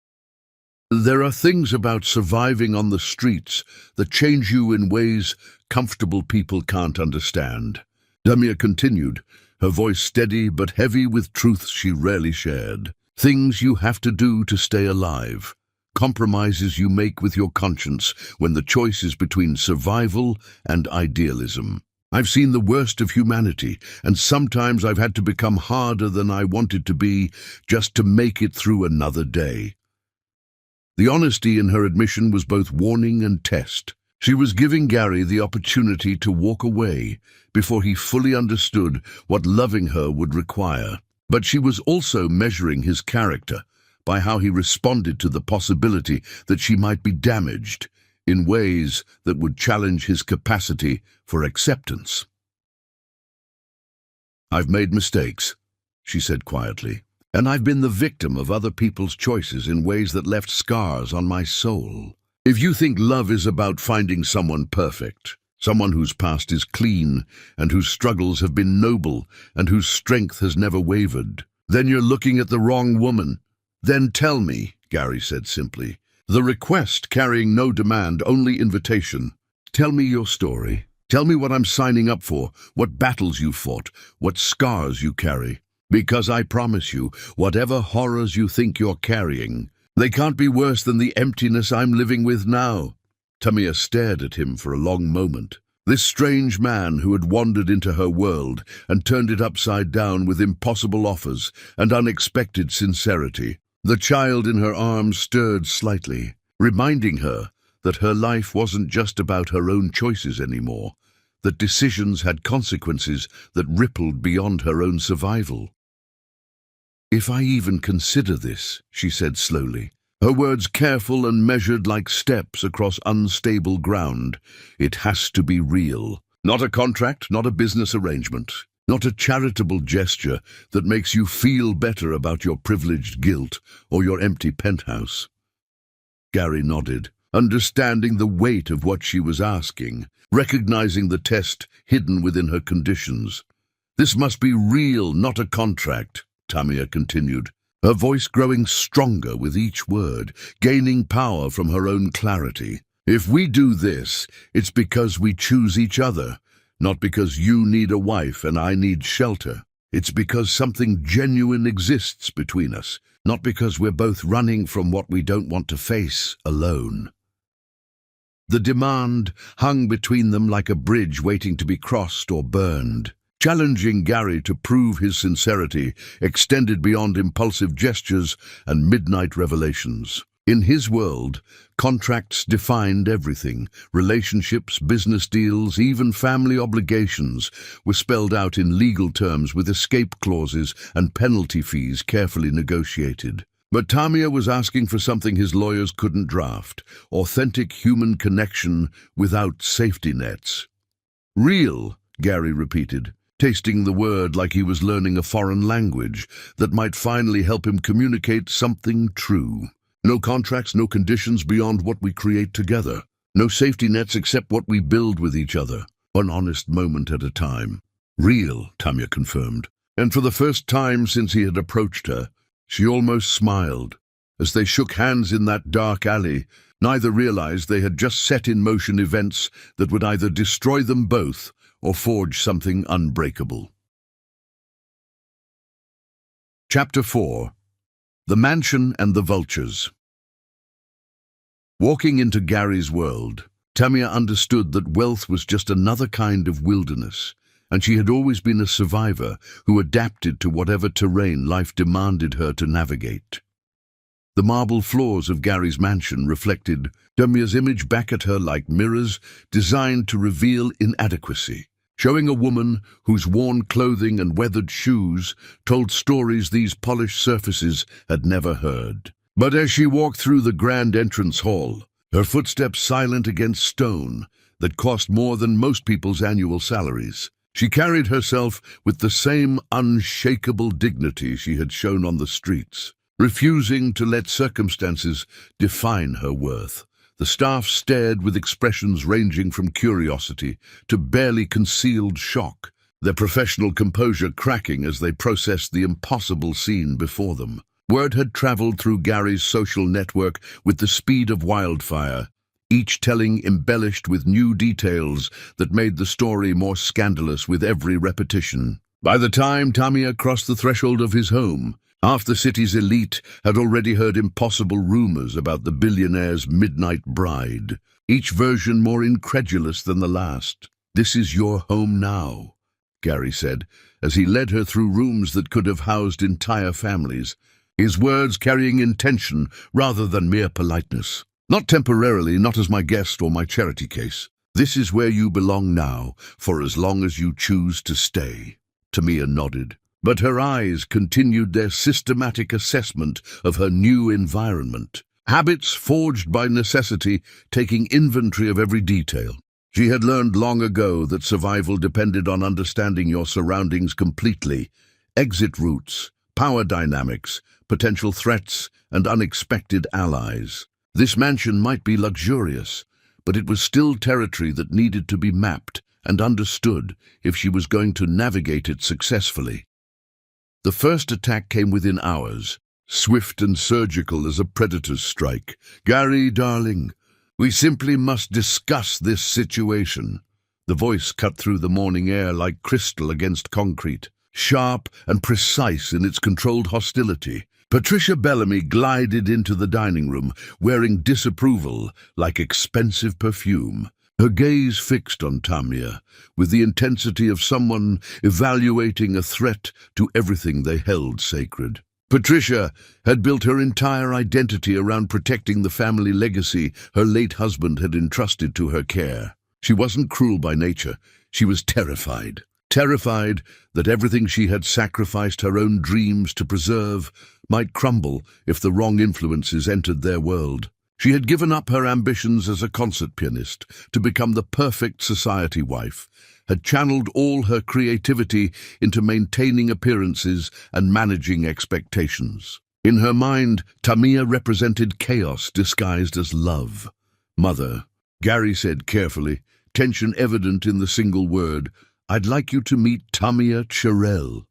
"There are things about surviving on the streets that change you in ways comfortable people can't understand," Damia continued, her voice steady but heavy with truths she rarely shared. "Things you have to do to stay alive, compromises you make with your conscience when the choice is between survival and idealism. I've seen the worst of humanity, and sometimes I've had to become harder than I wanted to be just to make it through another day." The honesty in her admission was both warning and test. She was giving Gary the opportunity to walk away before he fully understood what loving her would require. But she was also measuring his character by how he responded to the possibility that she might be damaged in ways that would challenge his capacity for acceptance. "I've made mistakes," she said quietly, "and I've been the victim of other people's choices in ways that left scars on my soul. If you think love is about finding someone perfect, someone whose past is clean, and whose struggles have been noble, and whose strength has never wavered. Then you're looking at the wrong woman. Then tell me, Gary said simply. The request carrying no demand, only invitation. Tell me your story. Tell me what I'm signing up for, what battles you fought, what scars you carry. Because I promise you, whatever horrors you think you're carrying, they can't be worse than the emptiness I'm living with now. Tamia stared at him for a long moment. This strange man who had wandered into her world and turned it upside down with impossible offers and unexpected sincerity. The child in her arms stirred slightly, reminding her that her life wasn't just about her own choices anymore, that decisions had consequences that rippled beyond her own survival. If I even consider this, she said slowly, her words careful and measured like steps across unstable ground, it has to be real. Not a contract, not a business arrangement, not a charitable gesture that makes you feel better about your privileged guilt or your empty penthouse. Gary nodded, understanding the weight of what she was asking, recognizing the test hidden within her conditions. This must be real, not a contract, Tamia continued, her voice growing stronger with each word, gaining power from her own clarity. If we do this, it's because we choose each other, not because you need a wife and I need shelter. It's because something genuine exists between us, not because we're both running from what we don't want to face alone. The demand hung between them like a bridge waiting to be crossed or burned. Challenging Gary to prove his sincerity extended beyond impulsive gestures and midnight revelations. In his world, contracts defined everything. Relationships, business deals, even family obligations were spelled out in legal terms with escape clauses and penalty fees carefully negotiated. But Tamia was asking for something his lawyers couldn't draft: authentic human connection without safety nets. Real, Gary repeated, tasting the word like he was learning a foreign language that might finally help him communicate something true. No contracts, no conditions beyond what we create together. No safety nets except what we build with each other, one honest moment at a time. Real, Tamia confirmed. And for the first time since he had approached her, she almost smiled. As they shook hands in that dark alley, neither realized they had just set in motion events that would either destroy them both or forge something unbreakable. Chapter 4. The Mansion and the Vultures. Walking into Gary's world, Tamia understood that wealth was just another kind of wilderness, and she had always been a survivor who adapted to whatever terrain life demanded her to navigate. The marble floors of Gary's mansion reflected Tamia's image back at her like mirrors designed to reveal inadequacy, showing a woman whose worn clothing and weathered shoes told stories these polished surfaces had never heard. But as she walked through the grand entrance hall, her footsteps silent against stone that cost more than most people's annual salaries, she carried herself with the same unshakable dignity she had shown on the streets, refusing to let circumstances define her worth. The staff stared with expressions ranging from curiosity to barely concealed shock, their professional composure cracking as they processed the impossible scene before them. Word had traveled through Gary's social network with the speed of wildfire, each telling embellished with new details that made the story more scandalous with every repetition. By the time Tamia crossed the threshold of his home, half the city's elite had already heard impossible rumors about the billionaire's midnight bride, each version more incredulous than the last. "This is your home now," Gary said, as he led her through rooms that could have housed entire families, his words carrying intention rather than mere politeness. "Not temporarily, not as my guest or my charity case. This is where you belong now, for as long as you choose to stay." Tamia nodded, but her eyes continued their systematic assessment of her new environment, habits forged by necessity taking inventory of every detail. She had learned long ago that survival depended on understanding your surroundings completely: exit routes, power dynamics, potential threats, and unexpected allies. This mansion might be luxurious, but it was still territory that needed to be mapped and understood if she was going to navigate it successfully. The first attack came within hours, swift and surgical as a predator's strike. "Gary, darling, we simply must discuss this situation." The voice cut through the morning air like crystal against concrete, sharp and precise in its controlled hostility. Patricia Bellamy glided into the dining room, wearing disapproval like expensive perfume. Her gaze fixed on Tamia, with the intensity of someone evaluating a threat to everything they held sacred. Patricia had built her entire identity around protecting the family legacy her late husband had entrusted to her care. She wasn't cruel by nature. She was terrified. Terrified that everything she had sacrificed her own dreams to preserve might crumble if the wrong influences entered their world. She had given up her ambitions as a concert pianist to become the perfect society wife, had channeled all her creativity into maintaining appearances and managing expectations. In her mind, Tamia represented chaos disguised as love. "Mother," Gary said carefully, tension evident in the single word, "I'd like you to meet Tamia Cherrell."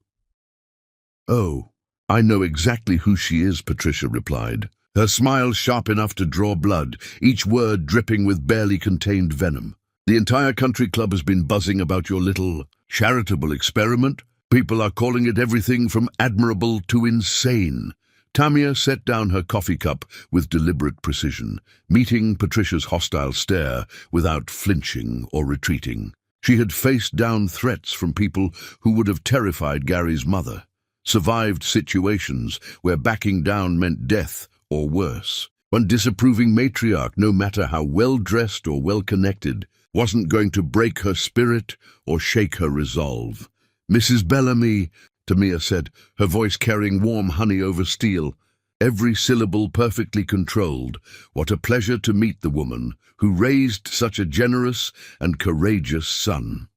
"Oh, I know exactly who she is," Patricia replied, her smile sharp enough to draw blood, each word dripping with barely contained venom. "The entire country club has been buzzing about your little charitable experiment. People are calling it everything from admirable to insane." Tamia set down her coffee cup with deliberate precision, meeting Patricia's hostile stare without flinching or retreating. She had faced down threats from people who would have terrified Gary's mother, survived situations where backing down meant death or worse. One disapproving matriarch, no matter how well-dressed or well-connected, wasn't going to break her spirit or shake her resolve. "Mrs. Bellamy," Tamia said, her voice carrying warm honey over steel, every syllable perfectly controlled. "What a pleasure to meet the woman who raised such a generous and courageous son."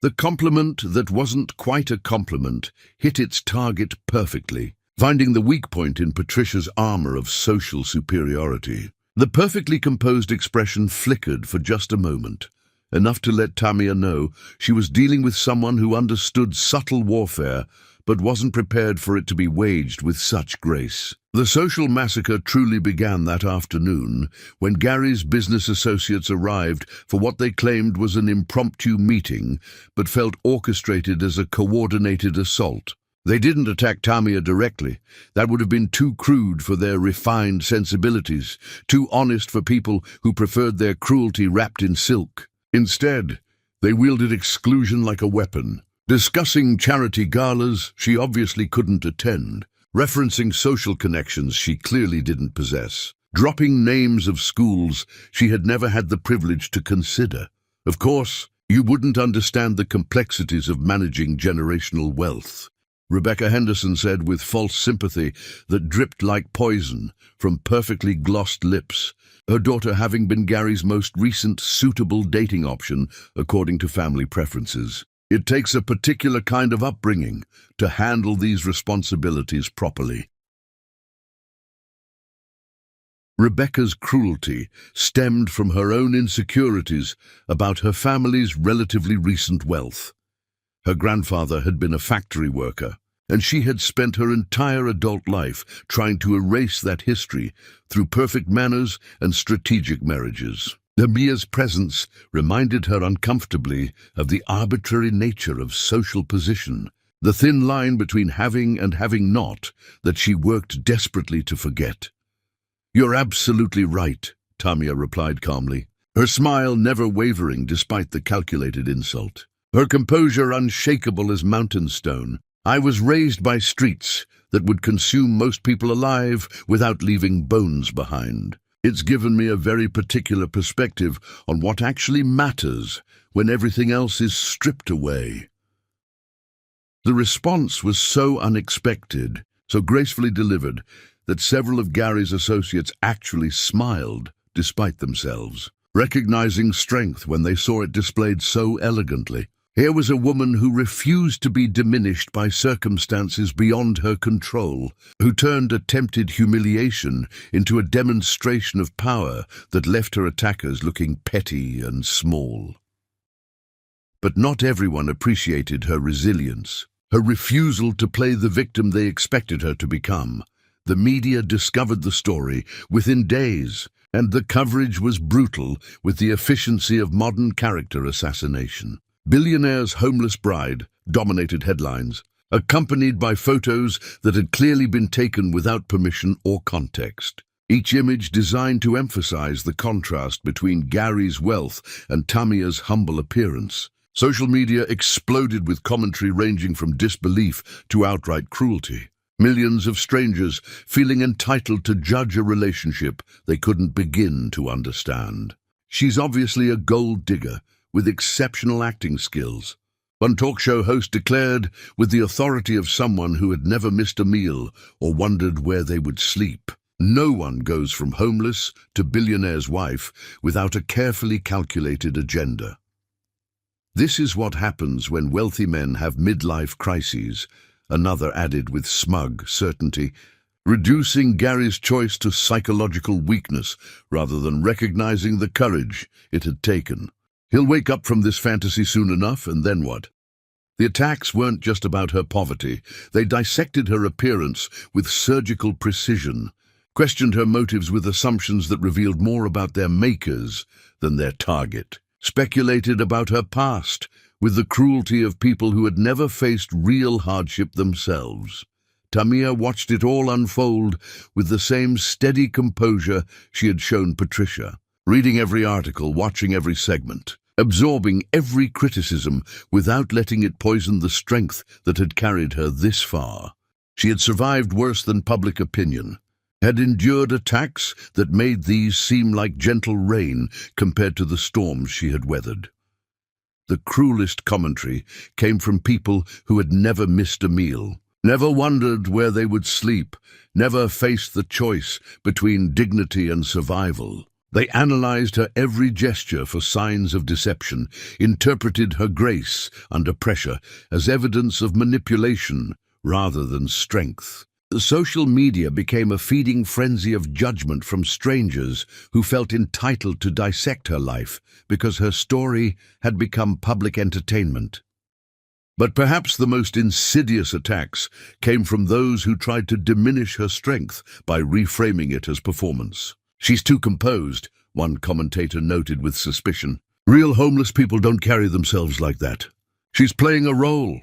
The compliment that wasn't quite a compliment hit its target perfectly, finding the weak point in Patricia's armor of social superiority. The perfectly composed expression flickered for just a moment, enough to let Tamia know she was dealing with someone who understood subtle warfare but wasn't prepared for it to be waged with such grace. The social massacre truly began that afternoon when Gary's business associates arrived for what they claimed was an impromptu meeting but felt orchestrated as a coordinated assault. They didn't attack Tamia directly. That would have been too crude for their refined sensibilities, too honest for people who preferred their cruelty wrapped in silk. Instead, they wielded exclusion like a weapon, discussing charity galas she obviously couldn't attend, referencing social connections she clearly didn't possess, dropping names of schools she had never had the privilege to consider. Of course, you wouldn't understand the complexities of managing generational wealth, Rebecca Henderson said with false sympathy that dripped like poison from perfectly glossed lips, her daughter having been Gary's most recent suitable dating option according to family preferences. "It takes a particular kind of upbringing to handle these responsibilities properly." Rebecca's cruelty stemmed from her own insecurities about her family's relatively recent wealth. Her grandfather had been a factory worker, and she had spent her entire adult life trying to erase that history through perfect manners and strategic marriages. Tamia's presence reminded her uncomfortably of the arbitrary nature of social position, the thin line between having and having not that she worked desperately to forget. "You're absolutely right," Tamia replied calmly, her smile never wavering despite the calculated insult, her composure unshakable as mountain stone. "I was raised by streets that would consume most people alive without leaving bones behind. It's given me a very particular perspective on what actually matters when everything else is stripped away." The response was so unexpected, so gracefully delivered, that several of Gary's associates actually smiled despite themselves, recognizing strength when they saw it displayed so elegantly. Here was a woman who refused to be diminished by circumstances beyond her control, who turned attempted humiliation into a demonstration of power that left her attackers looking petty and small. But not everyone appreciated her resilience, her refusal to play the victim they expected her to become. The media discovered the story within days, and the coverage was brutal with the efficiency of modern character assassination. Billionaire's homeless bride dominated headlines, accompanied by photos that had clearly been taken without permission or context. Each image designed to emphasize the contrast between Gary's wealth and Tamia's humble appearance. Social media exploded with commentary ranging from disbelief to outright cruelty. Millions of strangers feeling entitled to judge a relationship they couldn't begin to understand. She's obviously a gold digger with exceptional acting skills. One talk show host declared with the authority of someone who had never missed a meal or wondered where they would sleep. No one goes from homeless to billionaire's wife without a carefully calculated agenda. This is what happens when wealthy men have midlife crises, another added with smug certainty, reducing Gary's choice to psychological weakness rather than recognizing the courage it had taken. He'll wake up from this fantasy soon enough, and then what? The attacks weren't just about her poverty. They dissected her appearance with surgical precision, questioned her motives with assumptions that revealed more about their makers than their target, speculated about her past with the cruelty of people who had never faced real hardship themselves. Tamia watched it all unfold with the same steady composure she had shown Patricia, reading every article, watching every segment, absorbing every criticism without letting it poison the strength that had carried her this far. She had survived worse than public opinion, had endured attacks that made these seem like gentle rain compared to the storms she had weathered. The cruelest commentary came from people who had never missed a meal, never wondered where they would sleep, never faced the choice between dignity and survival. They analyzed her every gesture for signs of deception, interpreted her grace under pressure as evidence of manipulation rather than strength. The social media became a feeding frenzy of judgment from strangers who felt entitled to dissect her life because her story had become public entertainment. But perhaps the most insidious attacks came from those who tried to diminish her strength by reframing it as performance. "She's too composed," one commentator noted with suspicion. "Real homeless people don't carry themselves like that. She's playing a role."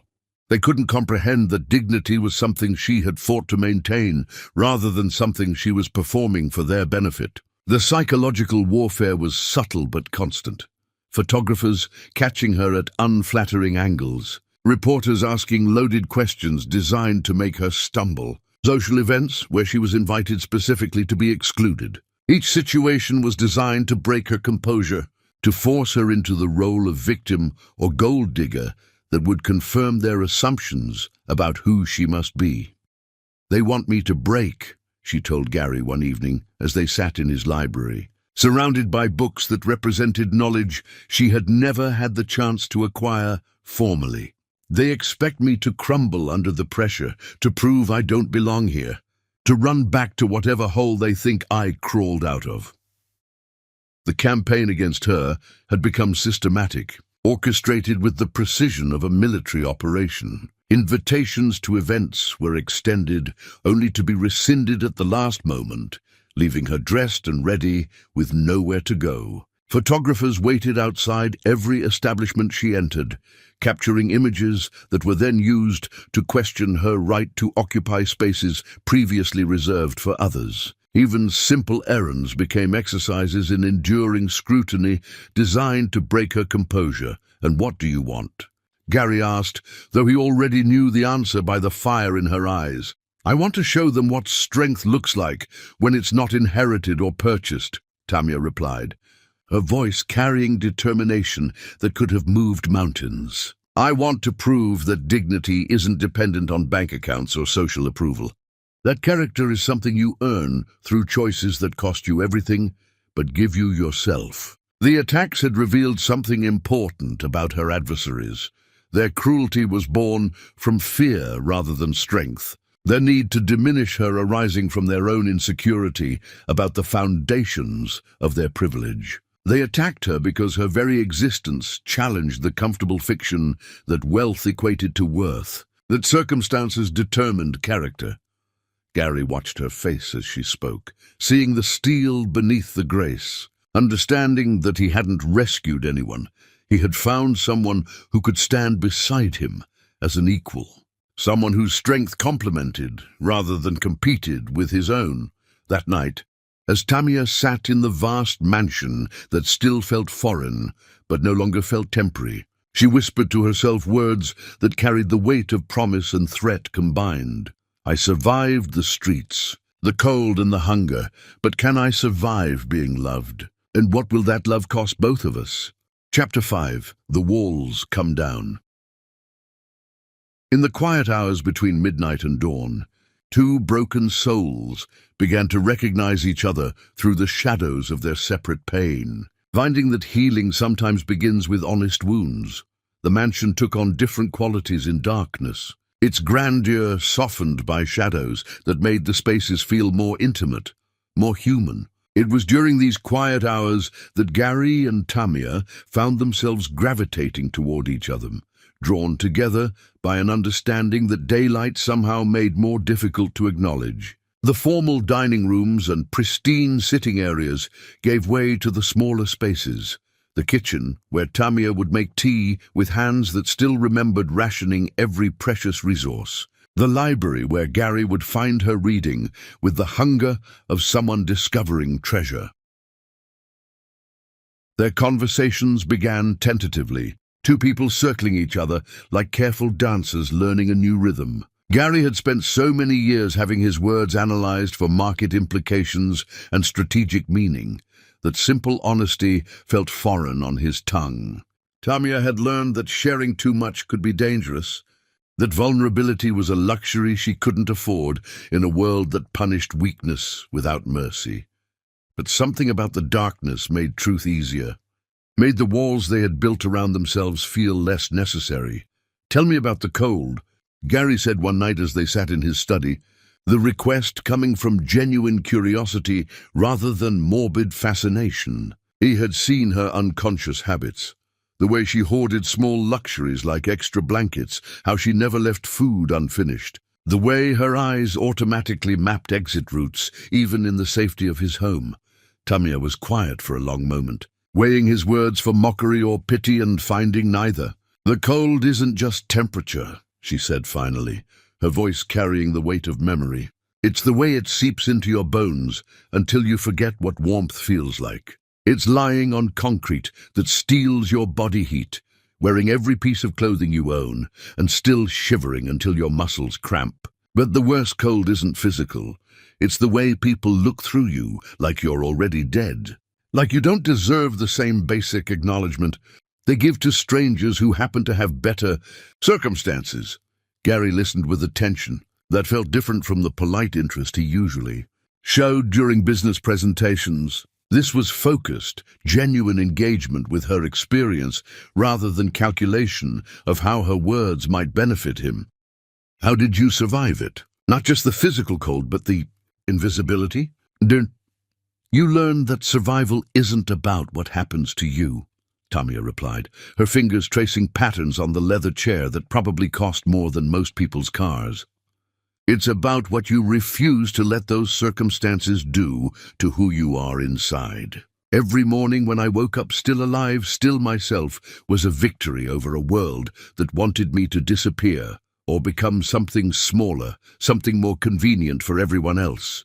They couldn't comprehend that dignity was something she had fought to maintain, rather than something she was performing for their benefit. The psychological warfare was subtle but constant. Photographers catching her at unflattering angles, reporters asking loaded questions designed to make her stumble, social events where she was invited specifically to be excluded. Each situation was designed to break her composure, to force her into the role of victim or gold digger that would confirm their assumptions about who she must be. "They want me to break," she told Gary one evening as they sat in his library, surrounded by books that represented knowledge she had never had the chance to acquire formally. "They expect me to crumble under the pressure, to prove I don't belong here, to run back to whatever hole they think I crawled out of." The campaign against her had become systematic, orchestrated with the precision of a military operation. Invitations to events were extended, only to be rescinded at the last moment, leaving her dressed and ready with nowhere to go. Photographers waited outside every establishment she entered, capturing images that were then used to question her right to occupy spaces previously reserved for others. Even simple errands became exercises in enduring scrutiny designed to break her composure. "And what do you want?" Gary asked, though he already knew the answer by the fire in her eyes. "I want to show them what strength looks like when it's not inherited or purchased," Tamia replied, her voice carrying determination that could have moved mountains. "I want to prove that dignity isn't dependent on bank accounts or social approval. That character is something you earn through choices that cost you everything but give you yourself." The attacks had revealed something important about her adversaries. Their cruelty was born from fear rather than strength. Their need to diminish her arising from their own insecurity about the foundations of their privilege. They attacked her because her very existence challenged the comfortable fiction that wealth equated to worth, that circumstances determined character. Gary watched her face as she spoke, seeing the steel beneath the grace, understanding that he hadn't rescued anyone. He had found someone who could stand beside him as an equal, someone whose strength complemented rather than competed with his own. That night, as Tamia sat in the vast mansion that still felt foreign but no longer felt temporary, she whispered to herself words that carried the weight of promise and threat combined. I survived the streets, the cold and the hunger, but can I survive being loved? And what will that love cost both of us? Chapter 5. The Walls Come Down. In the quiet hours between midnight and dawn, two broken souls began to recognize each other through the shadows of their separate pain. Finding that healing sometimes begins with honest wounds, the mansion took on different qualities in darkness, its grandeur softened by shadows that made the spaces feel more intimate, more human. It was during these quiet hours that Gary and Tamia found themselves gravitating toward each other, drawn together by an understanding that daylight somehow made more difficult to acknowledge. The formal dining rooms and pristine sitting areas gave way to the smaller spaces. The kitchen, where Tamia would make tea with hands that still remembered rationing every precious resource. The library, where Gary would find her reading with the hunger of someone discovering treasure. Their conversations began tentatively, two people circling each other like careful dancers learning a new rhythm. Gary had spent so many years having his words analyzed for market implications and strategic meaning that simple honesty felt foreign on his tongue. Tamia had learned that sharing too much could be dangerous, that vulnerability was a luxury she couldn't afford in a world that punished weakness without mercy. But something about the darkness made truth easier, made the walls they had built around themselves feel less necessary. "Tell me about the cold," Gary said one night as they sat in his study, the request coming from genuine curiosity rather than morbid fascination. He had seen her unconscious habits, the way she hoarded small luxuries like extra blankets, how she never left food unfinished, the way her eyes automatically mapped exit routes, even in the safety of his home. Tamia was quiet for a long moment, weighing his words for mockery or pity and finding neither. "The cold isn't just temperature," she said finally, her voice carrying the weight of memory. "It's the way it seeps into your bones until you forget what warmth feels like. It's lying on concrete that steals your body heat, wearing every piece of clothing you own, and still shivering until your muscles cramp. But the worst cold isn't physical. It's the way people look through you like you're already dead. Like you don't deserve the same basic acknowledgement they give to strangers who happen to have better circumstances." Gary listened with attention that felt different from the polite interest he usually showed during business presentations. This was focused, genuine engagement with her experience rather than calculation of how her words might benefit him. "How did you survive it? Not just the physical cold, but the invisibility?" "You learned that survival isn't about what happens to you," Tamia replied, her fingers tracing patterns on the leather chair that probably cost more than most people's cars. "It's about what you refuse to let those circumstances do to who you are inside. Every morning when I woke up still alive, still myself, was a victory over a world that wanted me to disappear or become something smaller, something more convenient for everyone else."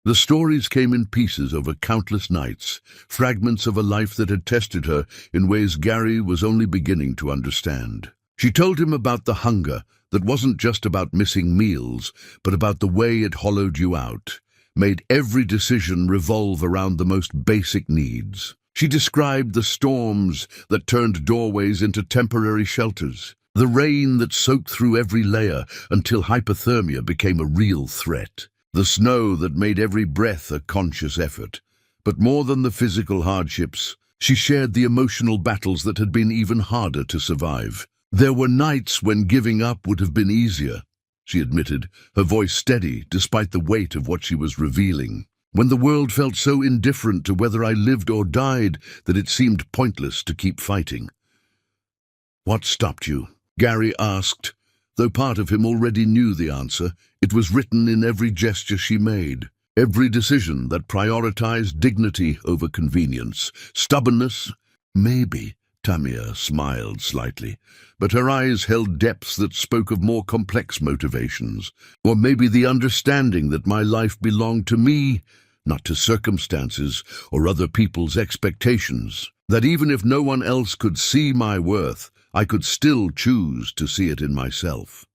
The stories came in pieces over countless nights, fragments of a life that had tested her in ways Gary was only beginning to understand. She told him about the hunger that wasn't just about missing meals, but about the way it hollowed you out, made every decision revolve around the most basic needs. She described the storms that turned doorways into temporary shelters, the rain that soaked through every layer until hypothermia became a real threat, the snow that made every breath a conscious effort. But more than the physical hardships, She shared the emotional battles that had been even harder to survive. There were nights when giving up would have been easier, she admitted, her voice steady despite the weight of what she was revealing. When the world felt so indifferent to whether I lived or died that it seemed pointless to keep fighting. "What stopped you?" Gary asked. Though part of him already knew the answer, it was written in every gesture she made, every decision that prioritized dignity over convenience. Stubbornness? Maybe. Tamia smiled slightly, but her eyes held depths that spoke of more complex motivations. Or maybe the understanding that my life belonged to me, not to circumstances or other people's expectations. That even if no one else could see my worth, I could still choose to see it in myself.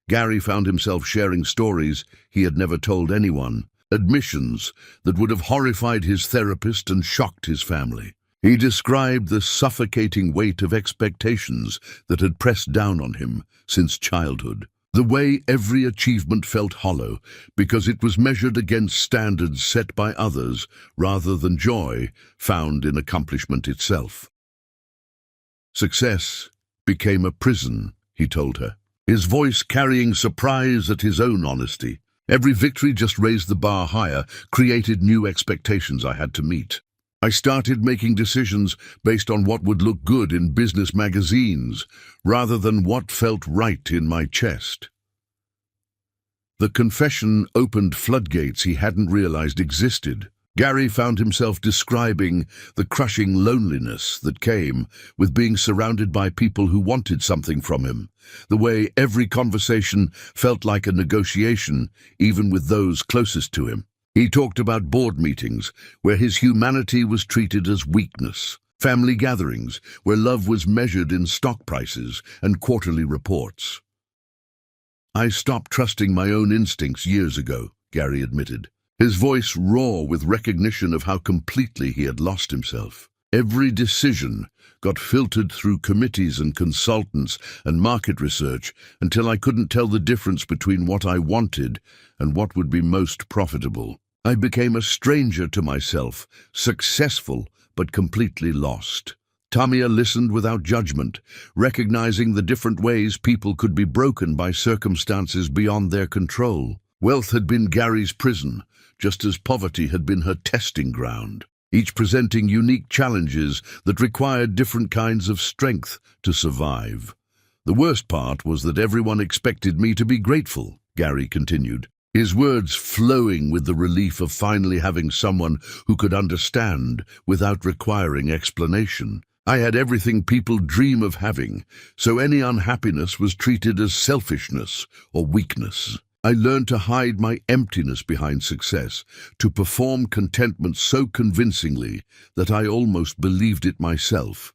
Gary found himself sharing stories he had never told anyone, admissions that would have horrified his therapist and shocked his family. He described the suffocating weight of expectations that had pressed down on him since childhood. The way every achievement felt hollow because it was measured against standards set by others rather than joy found in accomplishment itself. Success became a prison, he told her, his voice carrying surprise at his own honesty. Every victory just raised the bar higher, created new expectations I had to meet. I started making decisions based on what would look good in business magazines, rather than what felt right in my chest. The confession opened floodgates he hadn't realized existed. Gary found himself describing the crushing loneliness that came with being surrounded by people who wanted something from him, the way every conversation felt like a negotiation, even with those closest to him. He talked about board meetings, where his humanity was treated as weakness, family gatherings, where love was measured in stock prices and quarterly reports. I stopped trusting my own instincts years ago, Gary admitted, his voice raw with recognition of how completely he had lost himself. Every decision got filtered through committees and consultants and market research until I couldn't tell the difference between what I wanted and what would be most profitable. I became a stranger to myself, successful but completely lost. Tamia listened without judgment, recognizing the different ways people could be broken by circumstances beyond their control. Wealth had been Gary's prison, just as poverty had been her testing ground, each presenting unique challenges that required different kinds of strength to survive. The worst part was that everyone expected me to be grateful, Gary continued, his words flowing with the relief of finally having someone who could understand without requiring explanation. I had everything people dream of having, so any unhappiness was treated as selfishness or weakness. I learned to hide my emptiness behind success, to perform contentment so convincingly that I almost believed it myself.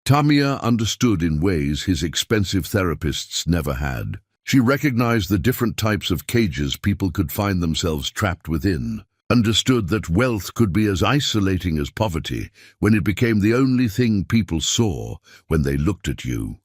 Tamia understood in ways his expensive therapists never had. She recognized the different types of cages people could find themselves trapped within, understood that wealth could be as isolating as poverty when it became the only thing people saw when they looked at you.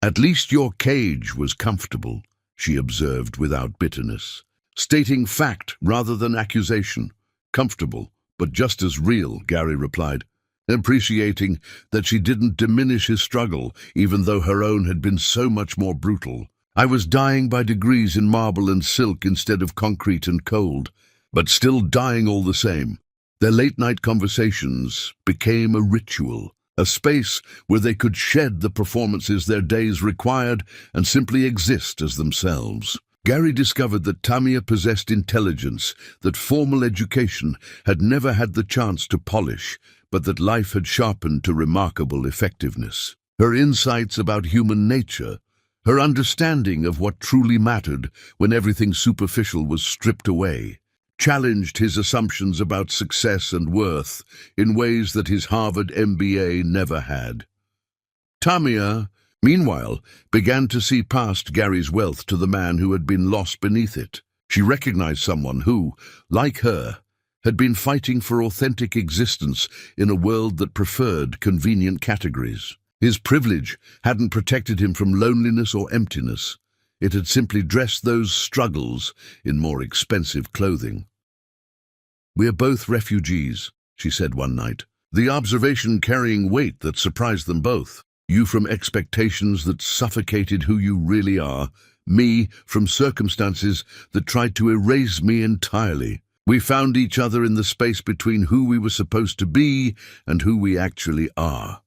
At least your cage was comfortable, she observed without bitterness, stating fact rather than accusation. Comfortable, but just as real, Gary replied, appreciating that she didn't diminish his struggle, even though her own had been so much more brutal. I was dying by degrees in marble and silk instead of concrete and cold, but still dying all the same. Their late-night conversations became a ritual, a space where they could shed the performances their days required and simply exist as themselves. Gary discovered that Tamia possessed intelligence that formal education had never had the chance to polish, but that life had sharpened to remarkable effectiveness. Her insights about human nature, her understanding of what truly mattered when everything superficial was stripped away, challenged his assumptions about success and worth in ways that his Harvard MBA never had. Tamia, meanwhile, began to see past Gary's wealth to the man who had been lost beneath it. She recognized someone who, like her, had been fighting for authentic existence in a world that preferred convenient categories. His privilege hadn't protected him from loneliness or emptiness. It had simply dressed those struggles in more expensive clothing. "We're both refugees," she said one night, the observation carrying weight that surprised them both. You from expectations that suffocated who you really are, me from circumstances that tried to erase me entirely. We found each other in the space between who we were supposed to be and who we actually are.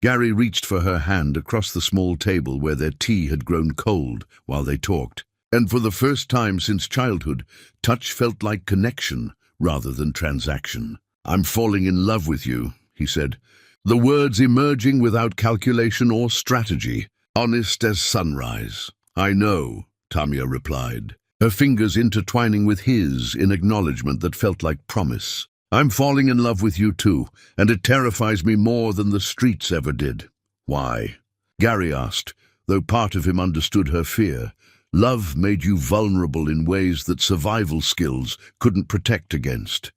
Gary reached for her hand across the small table where their tea had grown cold while they talked, and for the first time since childhood, touch felt like connection rather than transaction. I'm falling in love with you, he said, the words emerging without calculation or strategy, honest as sunrise. I know, Tamia replied, her fingers intertwining with his in acknowledgement that felt like promise. I'm falling in love with you too, and it terrifies me more than the streets ever did. Why? Gary asked, though part of him understood her fear. Love made you vulnerable in ways that survival skills couldn't protect against.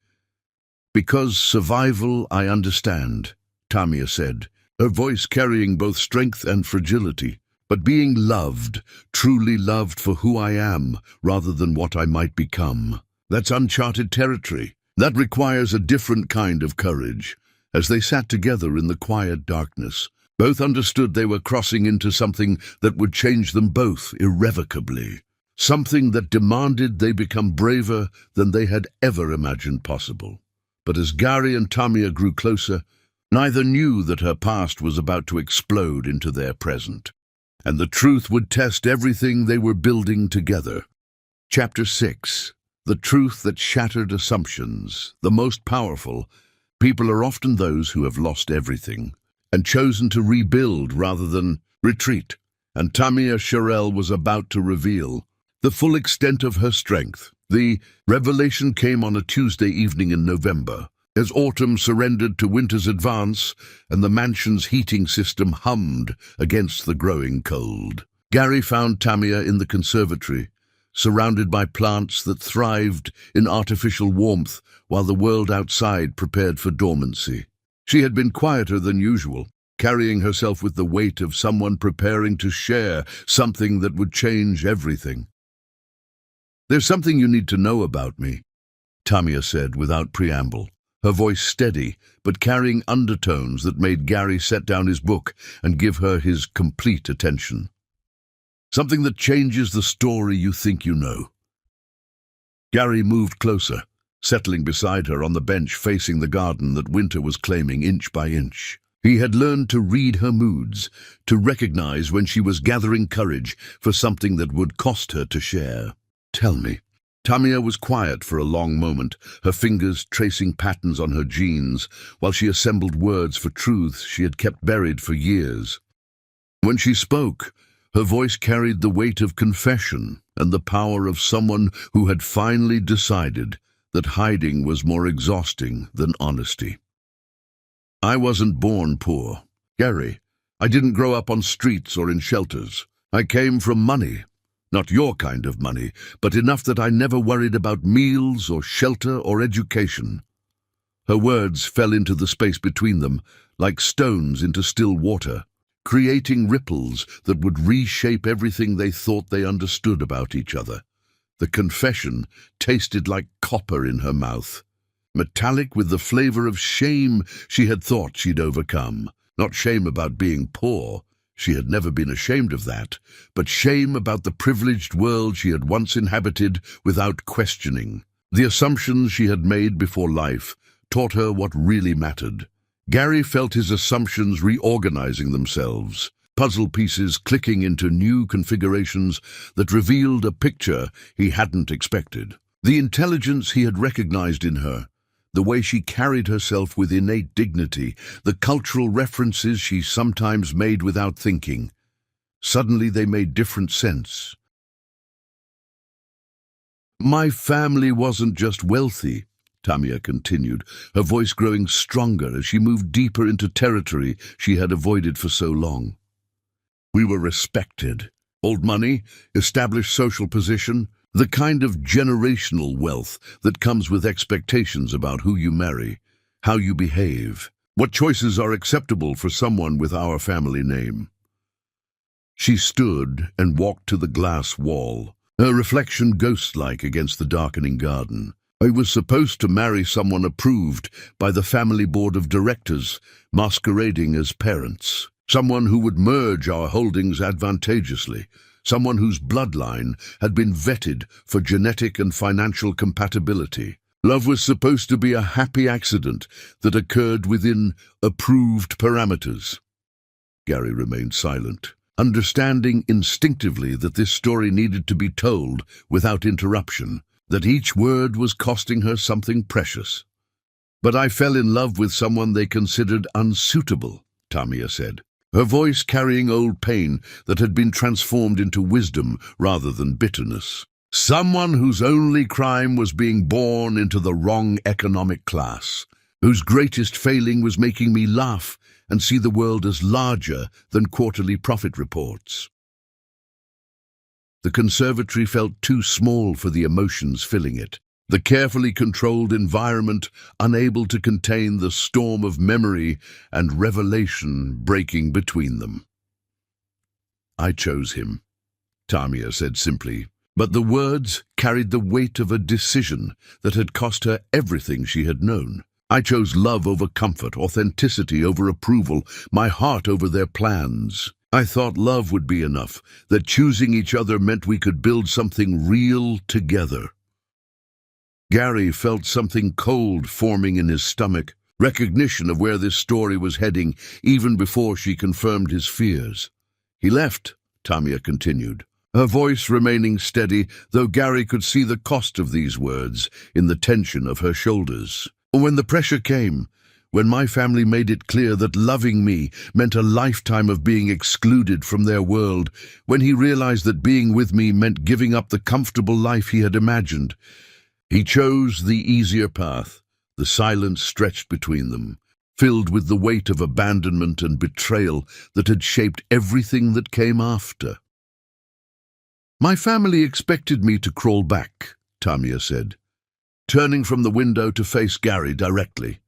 Because survival, I understand, Tamia said, her voice carrying both strength and fragility. But being loved, truly loved for who I am, rather than what I might become, that's uncharted territory. That requires a different kind of courage. As they sat together in the quiet darkness, both understood they were crossing into something that would change them both irrevocably. Something that demanded they become braver than they had ever imagined possible. But as Gary and Tamia grew closer, neither knew that her past was about to explode into their present. And the truth would test everything they were building together. Chapter 6. The truth that shattered assumptions. The most powerful people are often those who have lost everything and chosen to rebuild rather than retreat. And Tamia Sherrill was about to reveal the full extent of her strength. The revelation came on a Tuesday evening in November, as autumn surrendered to winter's advance and the mansion's heating system hummed against the growing cold. Gary found Tamia in the conservatory, surrounded by plants that thrived in artificial warmth while the world outside prepared for dormancy. She had been quieter than usual, carrying herself with the weight of someone preparing to share something that would change everything. There's something you need to know about me, Tamia said without preamble, her voice steady but carrying undertones that made Gary set down his book and give her his complete attention. Something that changes the story you think you know. Gary moved closer, settling beside her on the bench facing the garden that winter was claiming inch by inch. He had learned to read her moods, to recognize when she was gathering courage for something that would cost her to share. Tell me. Tamia was quiet for a long moment, her fingers tracing patterns on her jeans, while she assembled words for truths she had kept buried for years. When she spoke, her voice carried the weight of confession and the power of someone who had finally decided that hiding was more exhausting than honesty. I wasn't born poor, Gary. I didn't grow up on streets or in shelters. I came from money. Not your kind of money, but enough that I never worried about meals or shelter or education. Her words fell into the space between them, like stones into still water, creating ripples that would reshape everything they thought they understood about each other. The confession tasted like copper in her mouth, metallic with the flavor of shame she had thought she'd overcome. Not shame about being poor. She had never been ashamed of that, but shame about the privileged world she had once inhabited without questioning. The assumptions she had made before life taught her what really mattered. Gary felt his assumptions reorganizing themselves, puzzle pieces clicking into new configurations that revealed a picture he hadn't expected. The intelligence he had recognized in her, the way she carried herself with innate dignity, the cultural references she sometimes made without thinking. Suddenly they made different sense. My family wasn't just wealthy, Tamia continued, her voice growing stronger as she moved deeper into territory she had avoided for so long. We were respected. Old money, established social position, the kind of generational wealth that comes with expectations about who you marry, how you behave, what choices are acceptable for someone with our family name. She stood and walked to the glass wall, her reflection ghost-like against the darkening garden. I was supposed to marry someone approved by the family board of directors, masquerading as parents. Someone who would merge our holdings advantageously. Someone whose bloodline had been vetted for genetic and financial compatibility. Love was supposed to be a happy accident that occurred within approved parameters. Gary remained silent, understanding instinctively that this story needed to be told without interruption, that each word was costing her something precious. "But I fell in love with someone they considered unsuitable," Tamia said, her voice carrying old pain that had been transformed into wisdom rather than bitterness. "Someone whose only crime was being born into the wrong economic class, whose greatest failing was making me laugh and see the world as larger than quarterly profit reports." The conservatory felt too small for the emotions filling it. The carefully controlled environment unable to contain the storm of memory and revelation breaking between them. "I chose him," Tamia said simply, but the words carried the weight of a decision that had cost her everything she had known. "I chose love over comfort, authenticity over approval, my heart over their plans. I thought love would be enough, that choosing each other meant we could build something real together." Gary felt something cold forming in his stomach, recognition of where this story was heading even before she confirmed his fears. "He left," Tamia continued, her voice remaining steady, though Gary could see the cost of these words in the tension of her shoulders. "When the pressure came, when my family made it clear that loving me meant a lifetime of being excluded from their world, when he realized that being with me meant giving up the comfortable life he had imagined, he chose the easier path." The silence stretched between them, filled with the weight of abandonment and betrayal that had shaped everything that came after. "My family expected me to crawl back," Tamia said, turning from the window to face Gary directly.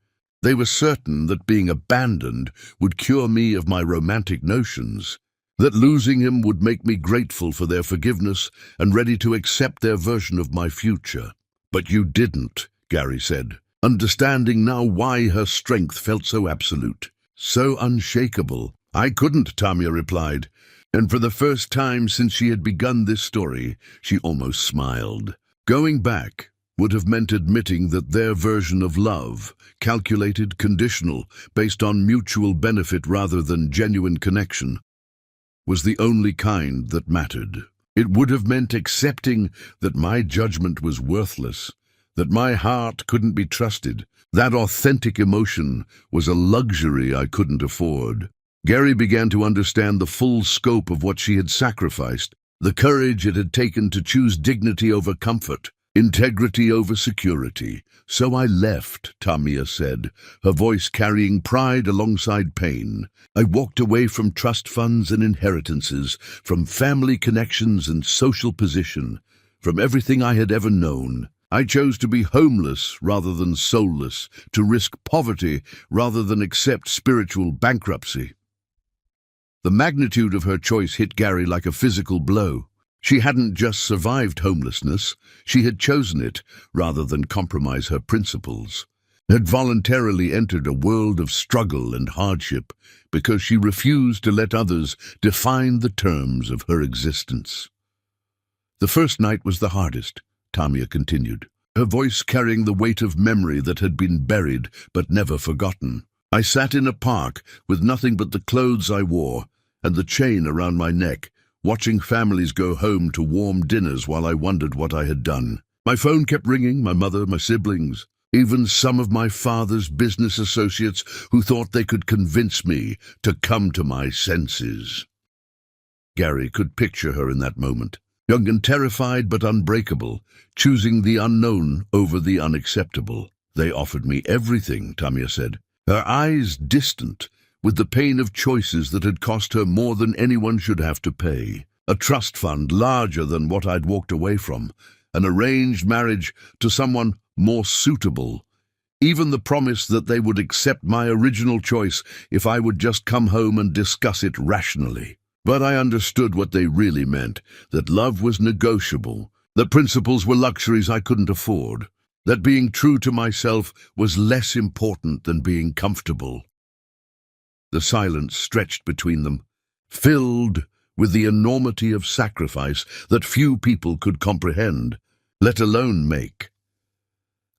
"They were certain that being abandoned would cure me of my romantic notions, that losing him would make me grateful for their forgiveness and ready to accept their version of my future. But you didn't," Gary said, understanding now why her strength felt so absolute, so unshakable. "I couldn't," Tamia replied, and for the first time since she had begun this story, she almost smiled. Going back would have meant admitting that their version of love, calculated, conditional, based on mutual benefit rather than genuine connection, was the only kind that mattered. It would have meant accepting that my judgment was worthless, that my heart couldn't be trusted. That authentic emotion was a luxury I couldn't afford. Gary began to understand the full scope of what she had sacrificed, the courage it had taken to choose dignity over comfort, integrity over security. "So I left," Tamia said, her voice carrying pride alongside pain. "I walked away from trust funds and inheritances, from family connections and social position, from everything I had ever known. I chose to be homeless rather than soulless, to risk poverty rather than accept spiritual bankruptcy." The magnitude of her choice hit Gary like a physical blow. She hadn't just survived homelessness, she had chosen it rather than compromise her principles, had voluntarily entered a world of struggle and hardship because she refused to let others define the terms of her existence. "The first night was the hardest," Tamia continued, her voice carrying the weight of memory that had been buried but never forgotten. "I sat in a park with nothing but the clothes I wore and the chain around my neck, watching families go home to warm dinners while I wondered what I had done. My phone kept ringing, my mother, my siblings, even some of my father's business associates who thought they could convince me to come to my senses." Gary could picture her in that moment, young and terrified but unbreakable, choosing the unknown over the unacceptable. "They offered me everything," Tamia said, her eyes distant, with the pain of choices that had cost her more than anyone should have to pay. A trust fund larger than what I'd walked away from, an arranged marriage to someone more suitable, even the promise that they would accept my original choice if I would just come home and discuss it rationally. But I understood what they really meant, that love was negotiable, that principles were luxuries I couldn't afford. That being true to myself was less important than being comfortable. The silence stretched between them, filled with the enormity of sacrifice that few people could comprehend, let alone make.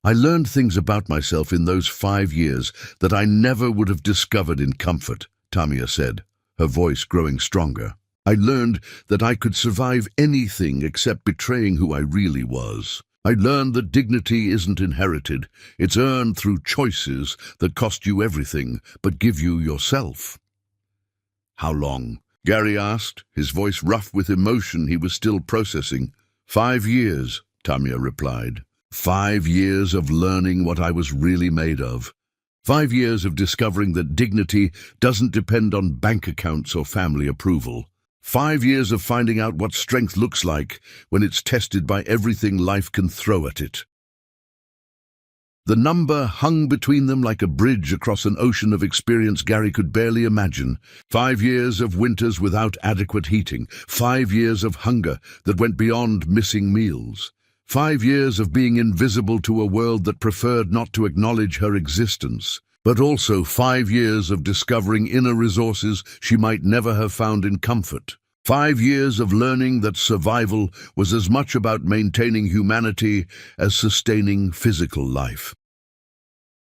I learned things about myself in those 5 years that I never would have discovered in comfort, Tamia said, her voice growing stronger. I learned that I could survive anything except betraying who I really was. I learned that dignity isn't inherited. It's earned through choices that cost you everything but give you yourself. How long? Gary asked, his voice rough with emotion he was still processing. 5 years, Tamia replied. 5 years of learning what I was really made of. 5 years of discovering that dignity doesn't depend on bank accounts or family approval. 5 years of finding out what strength looks like when it's tested by everything life can throw at it. The number hung between them like a bridge across an ocean of experience Gary could barely imagine. 5 years of winters without adequate heating. 5 years of hunger that went beyond missing meals. 5 years of being invisible to a world that preferred not to acknowledge her existence. But also 5 years of discovering inner resources she might never have found in comfort. 5 years of learning that survival was as much about maintaining humanity as sustaining physical life.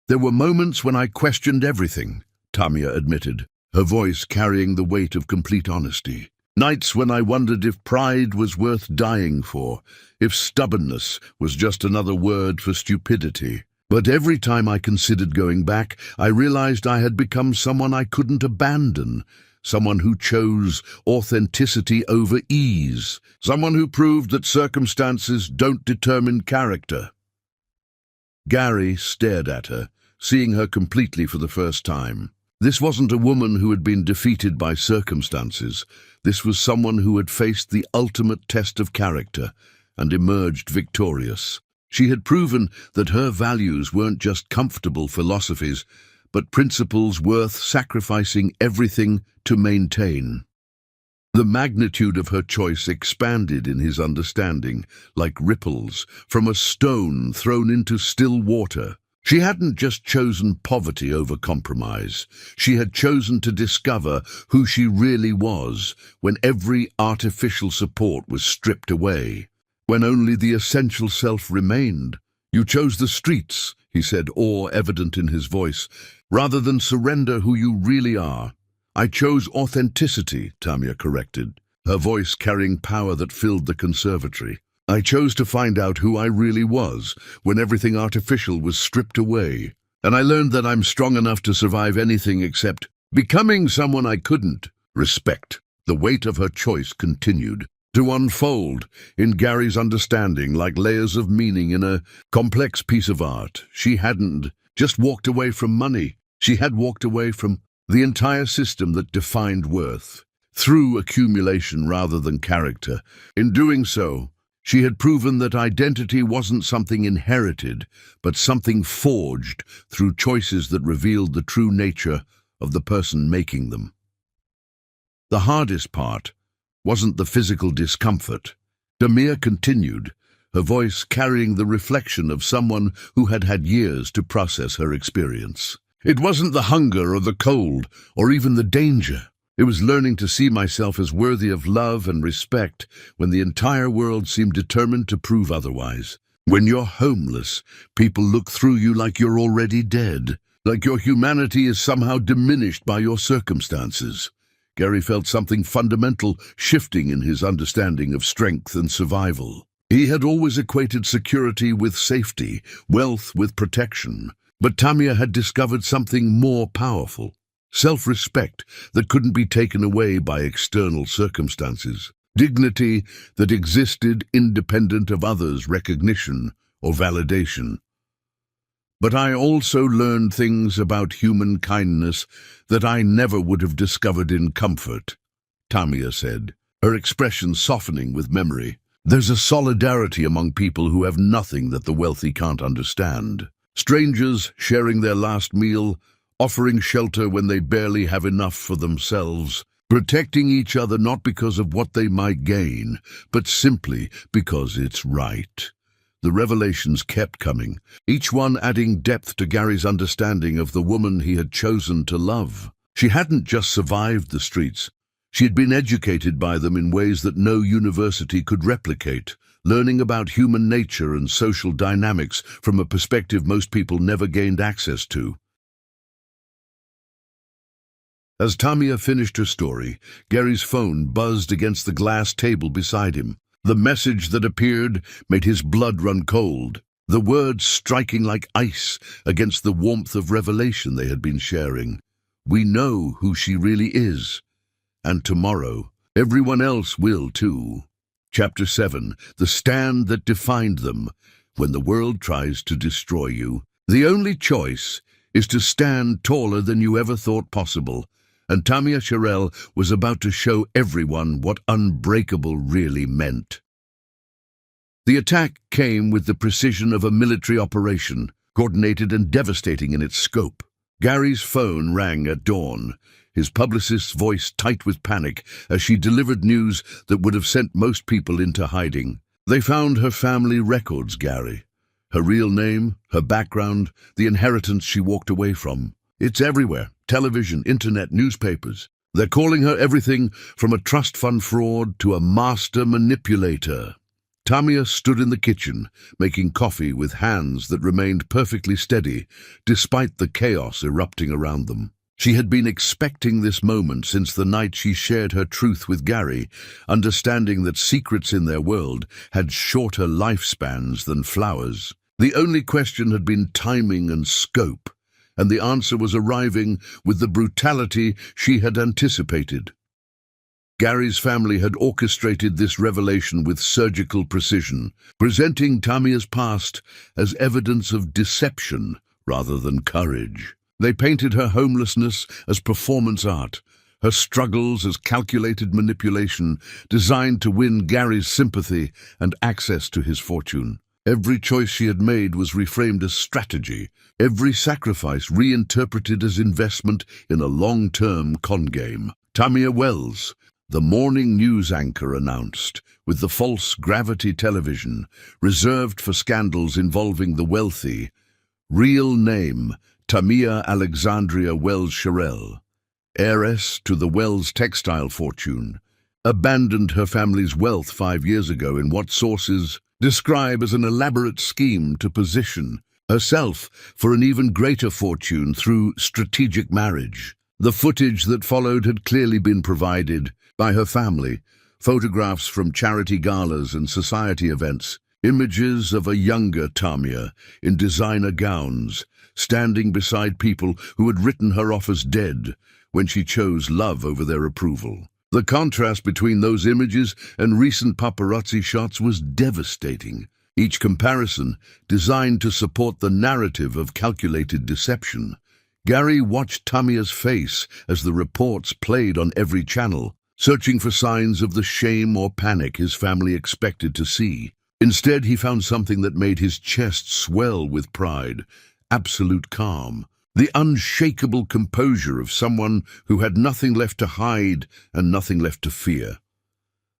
There were moments when I questioned everything, Tamia admitted, her voice carrying the weight of complete honesty. Nights when I wondered if pride was worth dying for, if stubbornness was just another word for stupidity. But every time I considered going back, I realized I had become someone I couldn't abandon, someone who chose authenticity over ease, someone who proved that circumstances don't determine character. Gary stared at her, seeing her completely for the first time. This wasn't a woman who had been defeated by circumstances. This was someone who had faced the ultimate test of character and emerged victorious. She had proven that her values weren't just comfortable philosophies, but principles worth sacrificing everything to maintain. The magnitude of her choice expanded in his understanding, like ripples from a stone thrown into still water. She hadn't just chosen poverty over compromise. She had chosen to discover who she really was when every artificial support was stripped away, when only the essential self remained. You chose the streets, he said, awe evident in his voice, rather than surrender who you really are. I chose authenticity, Tamia corrected, her voice carrying power that filled the conservatory. I chose to find out who I really was when everything artificial was stripped away. And I learned that I'm strong enough to survive anything except becoming someone I couldn't. Respect. The weight of her choice continued to unfold in Gary's understanding like layers of meaning in a complex piece of art. She hadn't just walked away from money. She had walked away from the entire system that defined worth, through accumulation rather than character. In doing so, she had proven that identity wasn't something inherited, but something forged through choices that revealed the true nature of the person making them. The hardest part wasn't the physical discomfort. Tamia continued, her voice carrying the reflection of someone who had had years to process her experience. It wasn't the hunger or the cold or even the danger. It was learning to see myself as worthy of love and respect when the entire world seemed determined to prove otherwise. When you're homeless, people look through you like you're already dead, like your humanity is somehow diminished by your circumstances. Gary felt something fundamental shifting in his understanding of strength and survival. He had always equated security with safety, wealth with protection. But Tamia had discovered something more powerful, self-respect that couldn't be taken away by external circumstances, dignity that existed independent of others' recognition or validation. But I also learned things about human kindness that I never would have discovered in comfort, Tamia said, her expression softening with memory. There's a solidarity among people who have nothing that the wealthy can't understand. Strangers sharing their last meal, offering shelter when they barely have enough for themselves, protecting each other not because of what they might gain, but simply because it's right. The revelations kept coming, each one adding depth to Gary's understanding of the woman he had chosen to love. She hadn't just survived the streets. She had been educated by them in ways that no university could replicate, learning about human nature and social dynamics from a perspective most people never gained access to. As Tamia finished her story, Gary's phone buzzed against the glass table beside him. The message that appeared made his blood run cold, the words striking like ice against the warmth of revelation they had been sharing. We know who she really is, and tomorrow, everyone else will too. Chapter 7, The Stand That Defined Them. When the world tries to destroy you, the only choice is to stand taller than you ever thought possible. And Tamia Sherrill was about to show everyone what unbreakable really meant. The attack came with the precision of a military operation, coordinated and devastating in its scope. Gary's phone rang at dawn, his publicist's voice tight with panic as she delivered news that would have sent most people into hiding. They found her family records, Gary. Her real name, her background, the inheritance she walked away from. It's everywhere. Television, internet, newspapers. They're calling her everything from a trust fund fraud to a master manipulator. Tamia stood in the kitchen, making coffee with hands that remained perfectly steady, despite the chaos erupting around them. She had been expecting this moment since the night she shared her truth with Gary, understanding that secrets in their world had shorter lifespans than flowers. The only question had been timing and scope, and the answer was arriving with the brutality she had anticipated. Gary's family had orchestrated this revelation with surgical precision, presenting Tamia's past as evidence of deception rather than courage. They painted her homelessness as performance art, her struggles as calculated manipulation designed to win Gary's sympathy and access to his fortune. Every choice she had made was reframed as strategy, every sacrifice reinterpreted as investment in a long-term con game. Tamia Wells, the morning news anchor, announced, with the false gravity television, reserved for scandals involving the wealthy. Real name, Tamia Alexandria Wells Sherrill, heiress to the Wells textile fortune, abandoned her family's wealth 5 years ago in what sources describe as an elaborate scheme to position herself for an even greater fortune through strategic marriage. The footage that followed had clearly been provided by her family, photographs from charity galas and society events, images of a younger Tamia in designer gowns, standing beside people who had written her off as dead when she chose love over their approval. The contrast between those images and recent paparazzi shots was devastating, each comparison designed to support the narrative of calculated deception. Gary watched Tamia's face as the reports played on every channel, searching for signs of the shame or panic his family expected to see. Instead, he found something that made his chest swell with pride: absolute calm. The unshakable composure of someone who had nothing left to hide and nothing left to fear.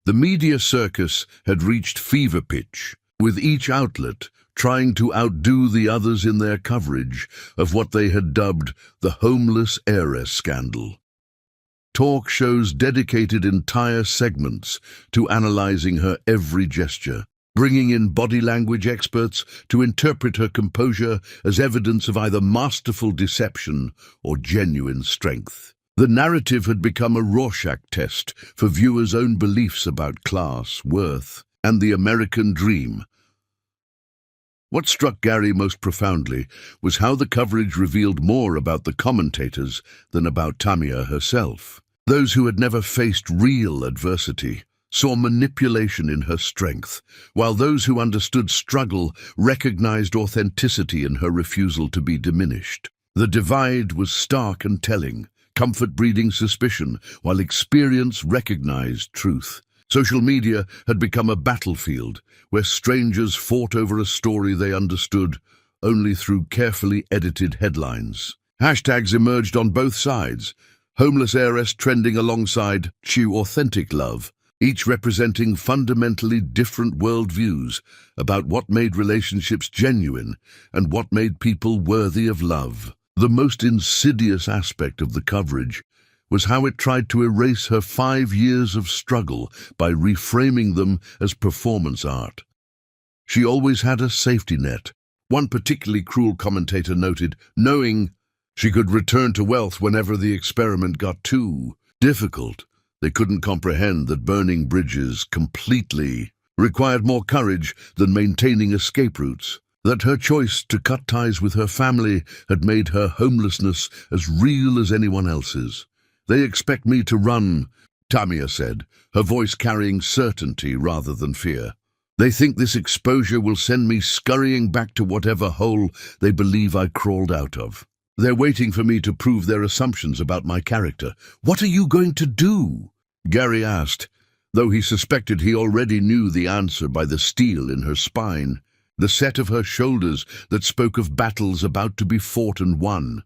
The media circus had reached fever pitch, with each outlet trying to outdo the others in their coverage of what they had dubbed the homeless heiress scandal. Talk shows dedicated entire segments to analyzing her every gesture, bringing in body language experts to interpret her composure as evidence of either masterful deception or genuine strength. The narrative had become a Rorschach test for viewers' own beliefs about class, worth, and the American dream. What struck Gary most profoundly was how the coverage revealed more about the commentators than about Tamia herself. Those who had never faced real adversity saw manipulation in her strength, while those who understood struggle recognized authenticity in her refusal to be diminished. The divide was stark and telling, comfort breeding suspicion, while experience recognized truth. Social media had become a battlefield where strangers fought over a story they understood only through carefully edited headlines. Hashtags emerged on both sides, homeless heiress trending alongside "Chew Authentic Love," each representing fundamentally different worldviews about what made relationships genuine and what made people worthy of love. The most insidious aspect of the coverage was how it tried to erase her 5 years of struggle by reframing them as performance art. She always had a safety net. One particularly cruel commentator noted, knowing she could return to wealth whenever the experiment got too difficult. They couldn't comprehend that burning bridges completely required more courage than maintaining escape routes, that her choice to cut ties with her family had made her homelessness as real as anyone else's. "They expect me to run," Tamia said, her voice carrying certainty rather than fear. "They think this exposure will send me scurrying back to whatever hole they believe I crawled out of. They're waiting for me to prove their assumptions about my character." "What are you going to do?" Gary asked, though he suspected he already knew the answer by the steel in her spine, the set of her shoulders that spoke of battles about to be fought and won.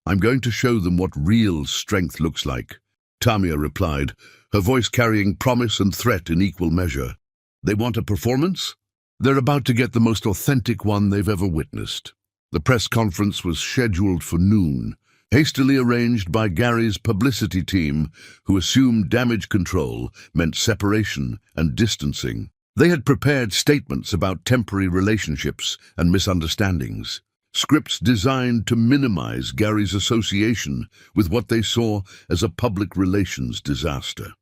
"I'm going to show them what real strength looks like," Tamia replied, her voice carrying promise and threat in equal measure. "They want a performance? They're about to get the most authentic one they've ever witnessed." The press conference was scheduled for noon, hastily arranged by Gary's publicity team, who assumed damage control meant separation and distancing. They had prepared statements about temporary relationships and misunderstandings, scripts designed to minimize Gary's association with what they saw as a public relations disaster.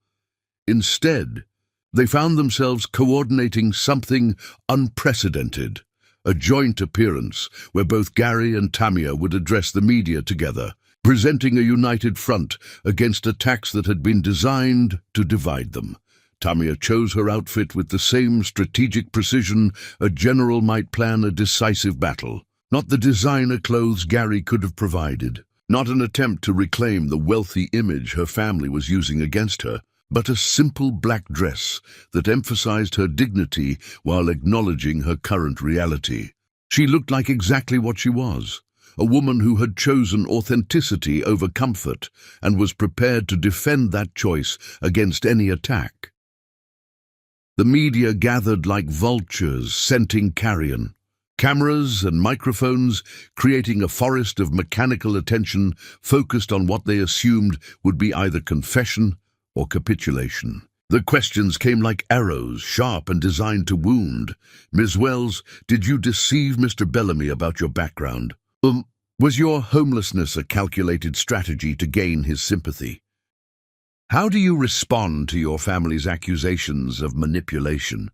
Instead, they found themselves coordinating something unprecedented, a joint appearance where both Gary and Tamia would address the media together, presenting a united front against attacks that had been designed to divide them. Tamia chose her outfit with the same strategic precision a general might plan a decisive battle. Not the designer clothes Gary could have provided, not an attempt to reclaim the wealthy image her family was using against her, but a simple black dress that emphasized her dignity while acknowledging her current reality. She looked like exactly what she was, a woman who had chosen authenticity over comfort and was prepared to defend that choice against any attack. The media gathered like vultures scenting carrion, cameras and microphones creating a forest of mechanical attention focused on what they assumed would be either confession or capitulation. The questions came like arrows, sharp and designed to wound. "Ms. Wells, did you deceive Mr. Bellamy about your background? Was your homelessness a calculated strategy to gain his sympathy? How do you respond to your family's accusations of manipulation?"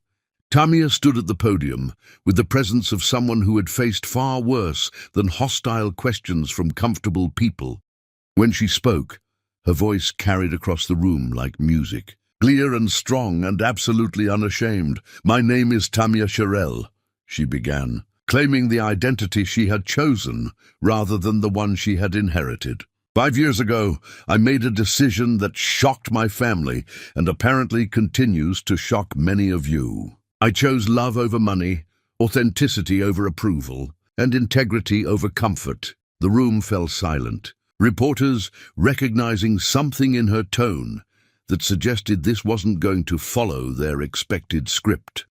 Tamia stood at the podium with the presence of someone who had faced far worse than hostile questions from comfortable people. When she spoke, her voice carried across the room like music, clear and strong and absolutely unashamed. "My name is Tamia Sherrill," she began, claiming the identity she had chosen rather than the one she had inherited. "5 years ago, I made a decision that shocked my family and apparently continues to shock many of you. I chose love over money, authenticity over approval, and integrity over comfort." The room fell silent, reporters recognizing something in her tone that suggested this wasn't going to follow their expected script.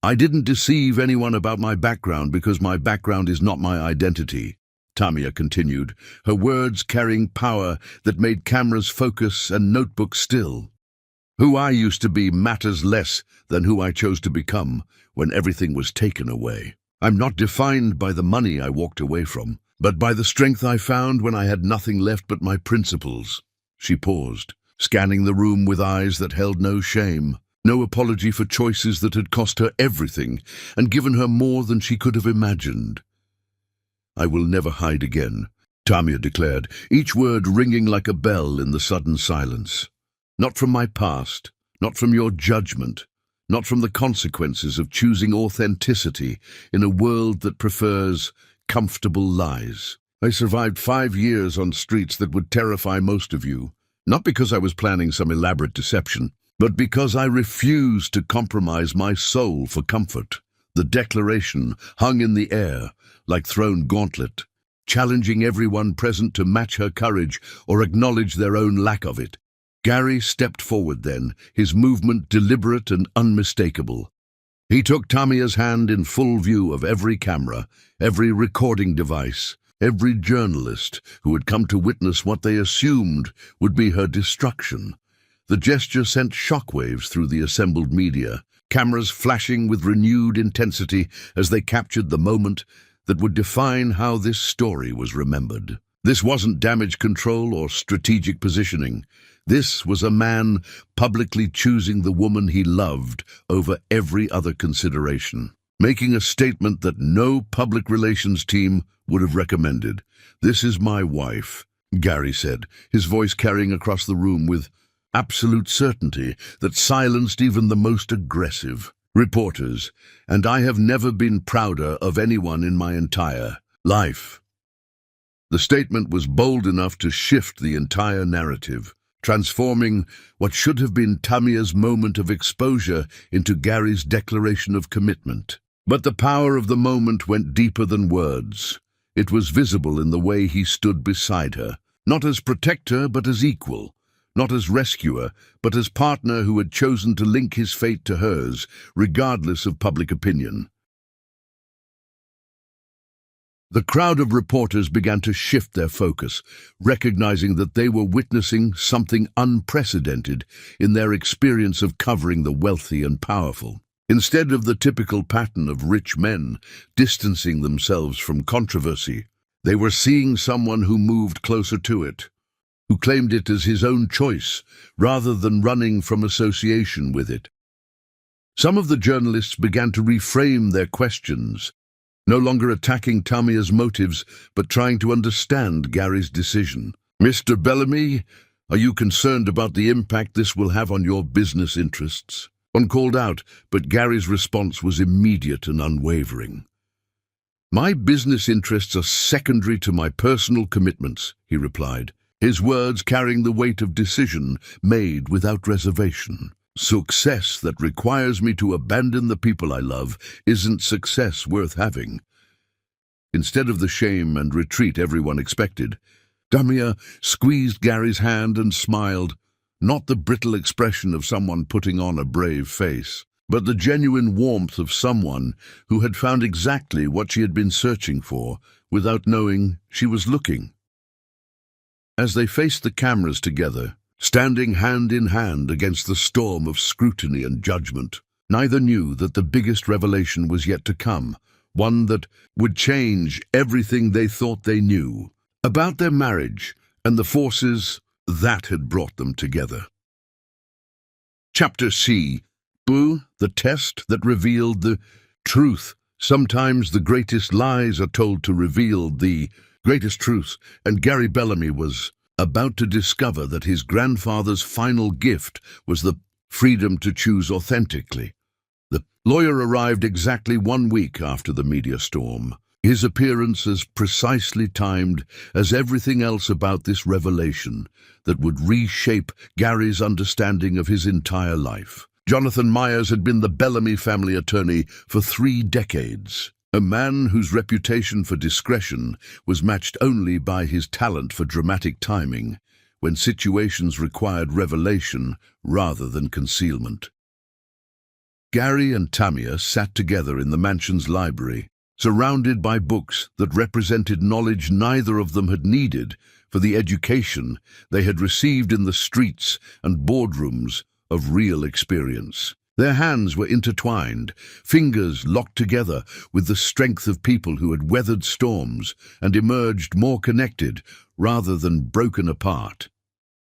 "I didn't deceive anyone about my background because my background is not my identity," Tamia continued, her words carrying power that made cameras focus and notebooks still. "Who I used to be matters less than who I chose to become when everything was taken away. I'm not defined by the money I walked away from, but by the strength I found when I had nothing left but my principles." She paused, scanning the room with eyes that held no shame, no apology for choices that had cost her everything and given her more than she could have imagined. "I will never hide again," Tamia declared, each word ringing like a bell in the sudden silence. "Not from my past, not from your judgment, not from the consequences of choosing authenticity in a world that prefers comfortable lies. I survived 5 years on streets that would terrify most of you, not because I was planning some elaborate deception, but because I refused to compromise my soul for comfort." The declaration hung in the air, like thrown gauntlet, challenging everyone present to match her courage or acknowledge their own lack of it. Gary stepped forward then, his movement deliberate and unmistakable. He took Tamia's hand in full view of every camera, every recording device, every journalist who had come to witness what they assumed would be her destruction. The gesture sent shockwaves through the assembled media, cameras flashing with renewed intensity as they captured the moment that would define how this story was remembered. This wasn't damage control or strategic positioning. This was a man publicly choosing the woman he loved over every other consideration, making a statement that no public relations team would have recommended. "This is my wife," Gary said, his voice carrying across the room with absolute certainty that silenced even the most aggressive reporters, "and I have never been prouder of anyone in my entire life." The statement was bold enough to shift the entire narrative, transforming what should have been Tamia's moment of exposure into Gary's declaration of commitment. But the power of the moment went deeper than words. It was visible in the way he stood beside her, not as protector but as equal, not as rescuer but as partner who had chosen to link his fate to hers, regardless of public opinion. The crowd of reporters began to shift their focus, recognizing that they were witnessing something unprecedented in their experience of covering the wealthy and powerful. Instead of the typical pattern of rich men distancing themselves from controversy, they were seeing someone who moved closer to it, who claimed it as his own choice rather than running from association with it. Some of the journalists began to reframe their questions, no longer attacking Tamia's motives, but trying to understand Gary's decision. "Mr. Bellamy, are you concerned about the impact this will have on your business interests?" One called out, but Gary's response was immediate and unwavering. "My business interests are secondary to my personal commitments," he replied, his words carrying the weight of decision made without reservation. "Success that requires me to abandon the people I love isn't success worth having." Instead of the shame and retreat everyone expected, Tamia squeezed Gary's hand and smiled, not the brittle expression of someone putting on a brave face, but the genuine warmth of someone who had found exactly what she had been searching for without knowing she was looking. As they faced the cameras together, standing hand in hand against the storm of scrutiny and judgment, neither knew that the biggest revelation was yet to come, one that would change everything they thought they knew about their marriage and the forces that had brought them together. Chapter C. Boo, the test that revealed the truth. Sometimes the greatest lies are told to reveal the greatest truths, and Gary Bellamy was about to discover that his grandfather's final gift was the freedom to choose authentically. The lawyer arrived exactly 1 week after the media storm, his appearance as precisely timed as everything else about this revelation that would reshape Gary's understanding of his entire life. Jonathan Myers had been the Bellamy family attorney for 3 decades, a man whose reputation for discretion was matched only by his talent for dramatic timing when situations required revelation rather than concealment. Gary and Tamia sat together in the mansion's library, surrounded by books that represented knowledge neither of them had needed for the education they had received in the streets and boardrooms of real experience. Their hands were intertwined, fingers locked together with the strength of people who had weathered storms and emerged more connected rather than broken apart.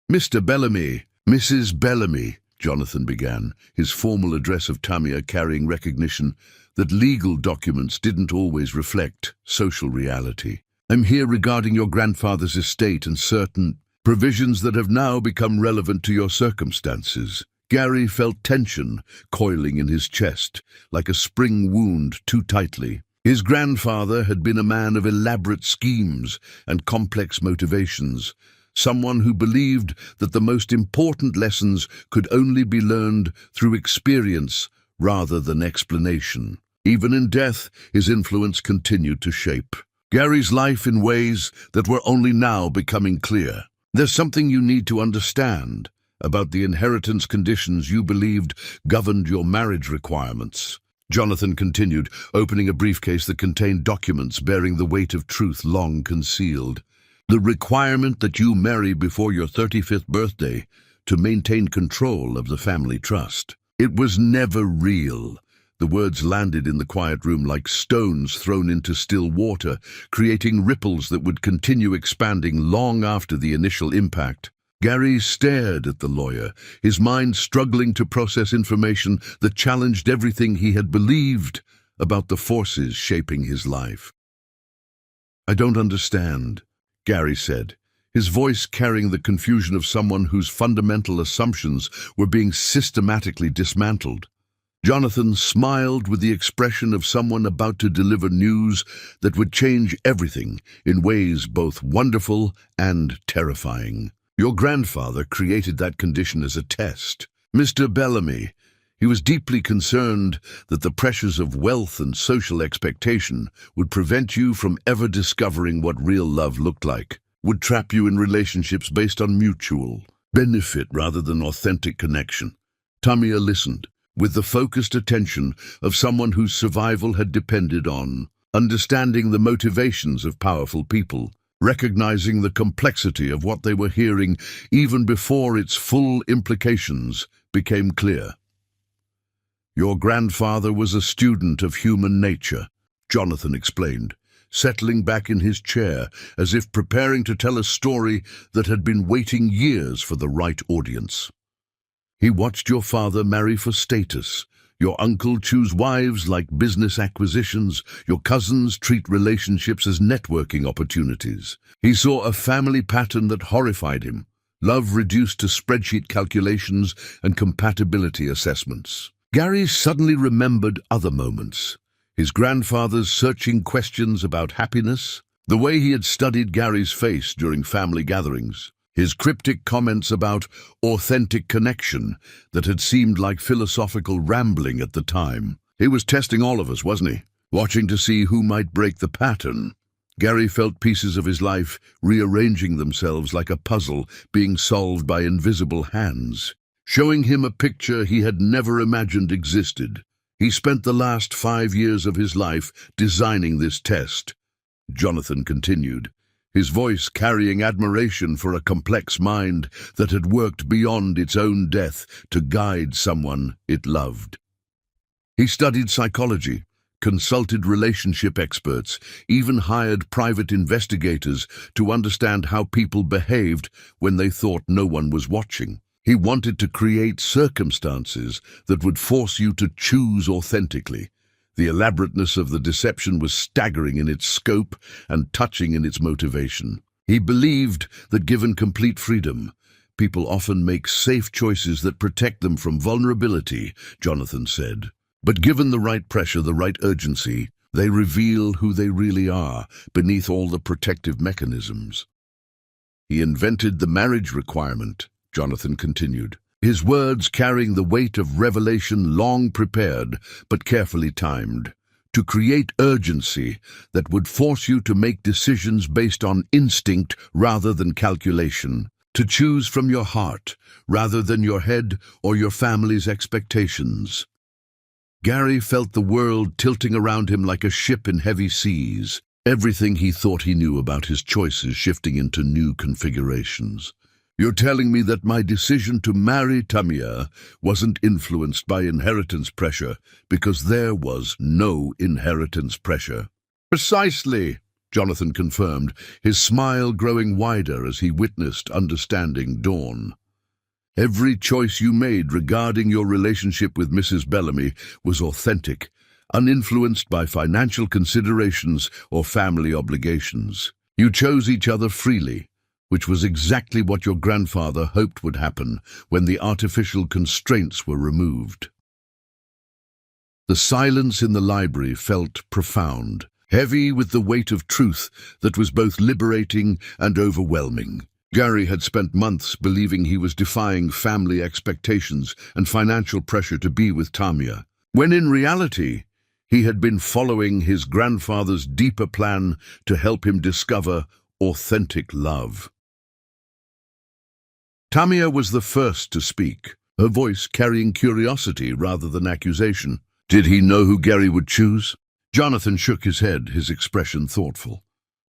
"Mr. Bellamy, Mrs. Bellamy," Jonathan began, his formal address of Tamia carrying recognition that legal documents didn't always reflect social reality. "I'm here regarding your grandfather's estate and certain provisions that have now become relevant to your circumstances." Gary felt tension coiling in his chest, like a spring wound too tightly. His grandfather had been a man of elaborate schemes and complex motivations, someone who believed that the most important lessons could only be learned through experience rather than explanation. Even in death, his influence continued to shape Gary's life in ways that were only now becoming clear. "There's something you need to understand," about the inheritance conditions you believed governed your marriage requirements. Jonathan continued, opening a briefcase that contained documents bearing the weight of truth long concealed. The requirement that you marry before your 35th birthday to maintain control of the family trust. It was never real. The words landed in the quiet room like stones thrown into still water, creating ripples that would continue expanding long after the initial impact. Gary stared at the lawyer, his mind struggling to process information that challenged everything he had believed about the forces shaping his life. "I don't understand," Gary said, his voice carrying the confusion of someone whose fundamental assumptions were being systematically dismantled. Jonathan smiled with the expression of someone about to deliver news that would change everything in ways both wonderful and terrifying. "Your grandfather created that condition as a test. Mr. Bellamy, he was deeply concerned that the pressures of wealth and social expectation would prevent you from ever discovering what real love looked like, would trap you in relationships based on mutual benefit rather than authentic connection." Tamia listened, with the focused attention of someone whose survival had depended on understanding the motivations of powerful people, recognizing the complexity of what they were hearing even before its full implications became clear. "Your grandfather was a student of human nature," Jonathan explained, settling back in his chair as if preparing to tell a story that had been waiting years for the right audience. "He watched your father marry for status, your uncle choose wives like business acquisitions, your cousins treat relationships as networking opportunities. He saw a family pattern that horrified him, love reduced to spreadsheet calculations and compatibility assessments." Gary suddenly remembered other moments. His grandfather's searching questions about happiness, the way he had studied Gary's face during family gatherings, his cryptic comments about authentic connection that had seemed like philosophical rambling at the time. He was testing all of us, wasn't he? Watching to see who might break the pattern. Gary felt pieces of his life rearranging themselves like a puzzle being solved by invisible hands, showing him a picture he had never imagined existed. He spent the last 5 years of his life designing this test. Jonathan continued, his voice carrying admiration for a complex mind that had worked beyond its own death to guide someone it loved. He studied psychology, consulted relationship experts, even hired private investigators to understand how people behaved when they thought no one was watching. He wanted to create circumstances that would force you to choose authentically. The elaborateness of the deception was staggering in its scope and touching in its motivation. He believed that given complete freedom, people often make safe choices that protect them from vulnerability, Jonathan said. But given the right pressure, the right urgency, they reveal who they really are beneath all the protective mechanisms. He invented the marriage requirement, Jonathan continued, his words carrying the weight of revelation long prepared but carefully timed, to create urgency that would force you to make decisions based on instinct rather than calculation, to choose from your heart rather than your head or your family's expectations. Gary felt the world tilting around him like a ship in heavy seas, everything he thought he knew about his choices shifting into new configurations. "You're telling me that my decision to marry Tamia wasn't influenced by inheritance pressure because there was no inheritance pressure." "Precisely," Jonathan confirmed, his smile growing wider as he witnessed understanding dawn. "Every choice you made regarding your relationship with Mrs. Bellamy was authentic, uninfluenced by financial considerations or family obligations. You chose each other freely, which was exactly what your grandfather hoped would happen when the artificial constraints were removed." The silence in the library felt profound, heavy with the weight of truth that was both liberating and overwhelming. Gary had spent months believing he was defying family expectations and financial pressure to be with Tamia, when in reality, he had been following his grandfather's deeper plan to help him discover authentic love. Tamia was the first to speak, her voice carrying curiosity rather than accusation. Did he know who Gary would choose? Jonathan shook his head, his expression thoughtful.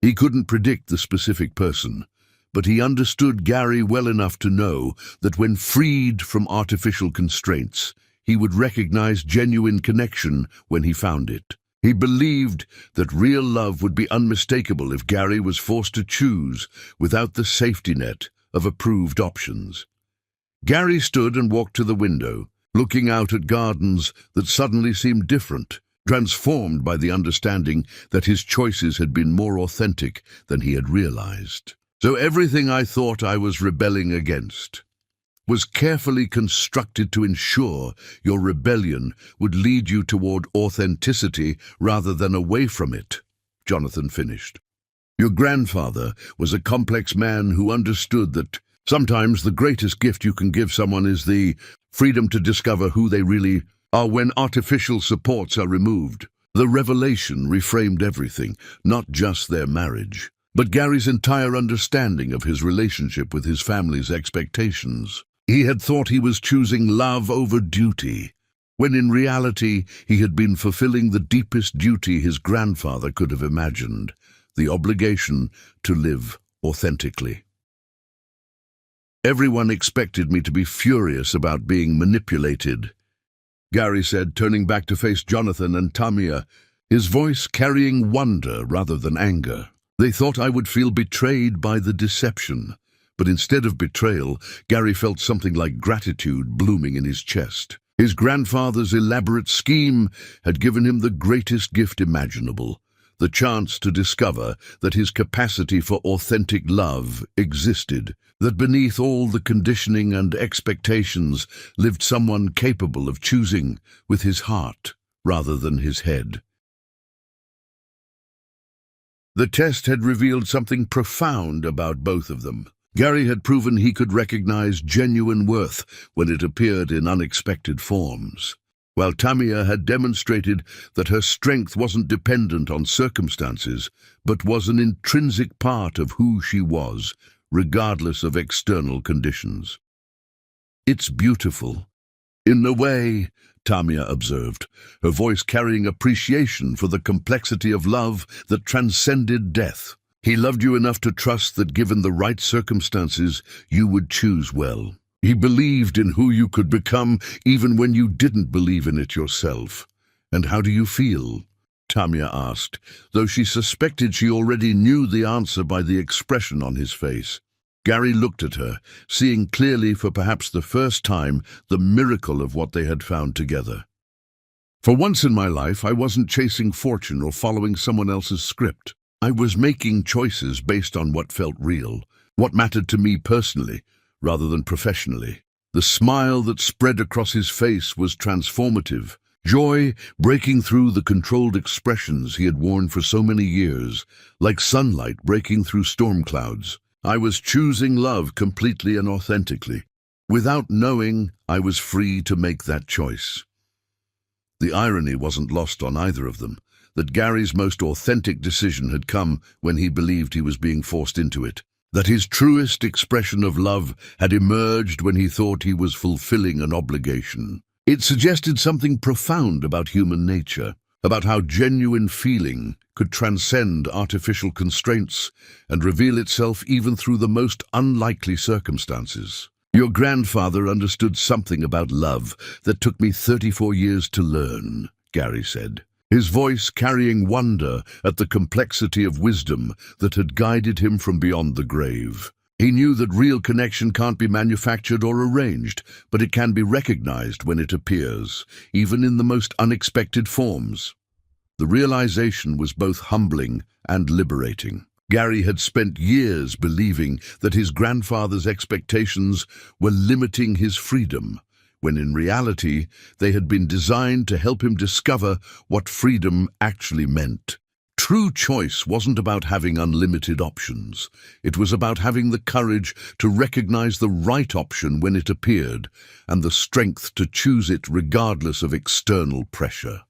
He couldn't predict the specific person, but he understood Gary well enough to know that when freed from artificial constraints, he would recognize genuine connection when he found it. He believed that real love would be unmistakable if Gary was forced to choose without the safety net of approved options. Gary stood and walked to the window, looking out at gardens that suddenly seemed different, transformed by the understanding that his choices had been more authentic than he had realized. So everything I thought I was rebelling against was carefully constructed to ensure your rebellion would lead you toward authenticity rather than away from it, Jonathan finished. Your grandfather was a complex man who understood that sometimes the greatest gift you can give someone is the freedom to discover who they really are when artificial supports are removed. The revelation reframed everything, not just their marriage, but Gary's entire understanding of his relationship with his family's expectations. He had thought he was choosing love over duty, when in reality he had been fulfilling the deepest duty his grandfather could have imagined, the obligation to live authentically. Everyone expected me to be furious about being manipulated, Gary said, turning back to face Jonathan and Tamia, his voice carrying wonder rather than anger. They thought I would feel betrayed by the deception. But instead of betrayal, Gary felt something like gratitude blooming in his chest. His grandfather's elaborate scheme had given him the greatest gift imaginable, the chance to discover that his capacity for authentic love existed, that beneath all the conditioning and expectations lived someone capable of choosing with his heart rather than his head. The test had revealed something profound about both of them. Gary had proven he could recognize genuine worth when it appeared in unexpected forms, while Tamia had demonstrated that her strength wasn't dependent on circumstances, but was an intrinsic part of who she was, regardless of external conditions. It's beautiful. In a way, Tamia observed, her voice carrying appreciation for the complexity of love that transcended death. He loved you enough to trust that given the right circumstances, you would choose well. He believed in who you could become even when you didn't believe in it yourself. And how do you feel? Tamia asked, though she suspected she already knew the answer by the expression on his face. Gary looked at her, seeing clearly for perhaps the first time the miracle of what they had found together. For once in my life, I wasn't chasing fortune or following someone else's script. I was making choices based on what felt real, what mattered to me personally, rather than professionally. The smile that spread across his face was transformative, joy breaking through the controlled expressions he had worn for so many years, like sunlight breaking through storm clouds. I was choosing love completely and authentically. Without knowing, I was free to make that choice. The irony wasn't lost on either of them, that Gary's most authentic decision had come when he believed he was being forced into it, that his truest expression of love had emerged when he thought he was fulfilling an obligation. It suggested something profound about human nature, about how genuine feeling could transcend artificial constraints and reveal itself even through the most unlikely circumstances. Your grandfather understood something about love that took me 34 years to learn, Gary said, his voice carrying wonder at the complexity of wisdom that had guided him from beyond the grave. He knew that real connection can't be manufactured or arranged, but it can be recognized when it appears, even in the most unexpected forms. The realization was both humbling and liberating. Gary had spent years believing that his grandfather's expectations were limiting his freedom, when in reality they had been designed to help him discover what freedom actually meant. True choice wasn't about having unlimited options. It was about having the courage to recognize the right option when it appeared, and the strength to choose it regardless of external pressure.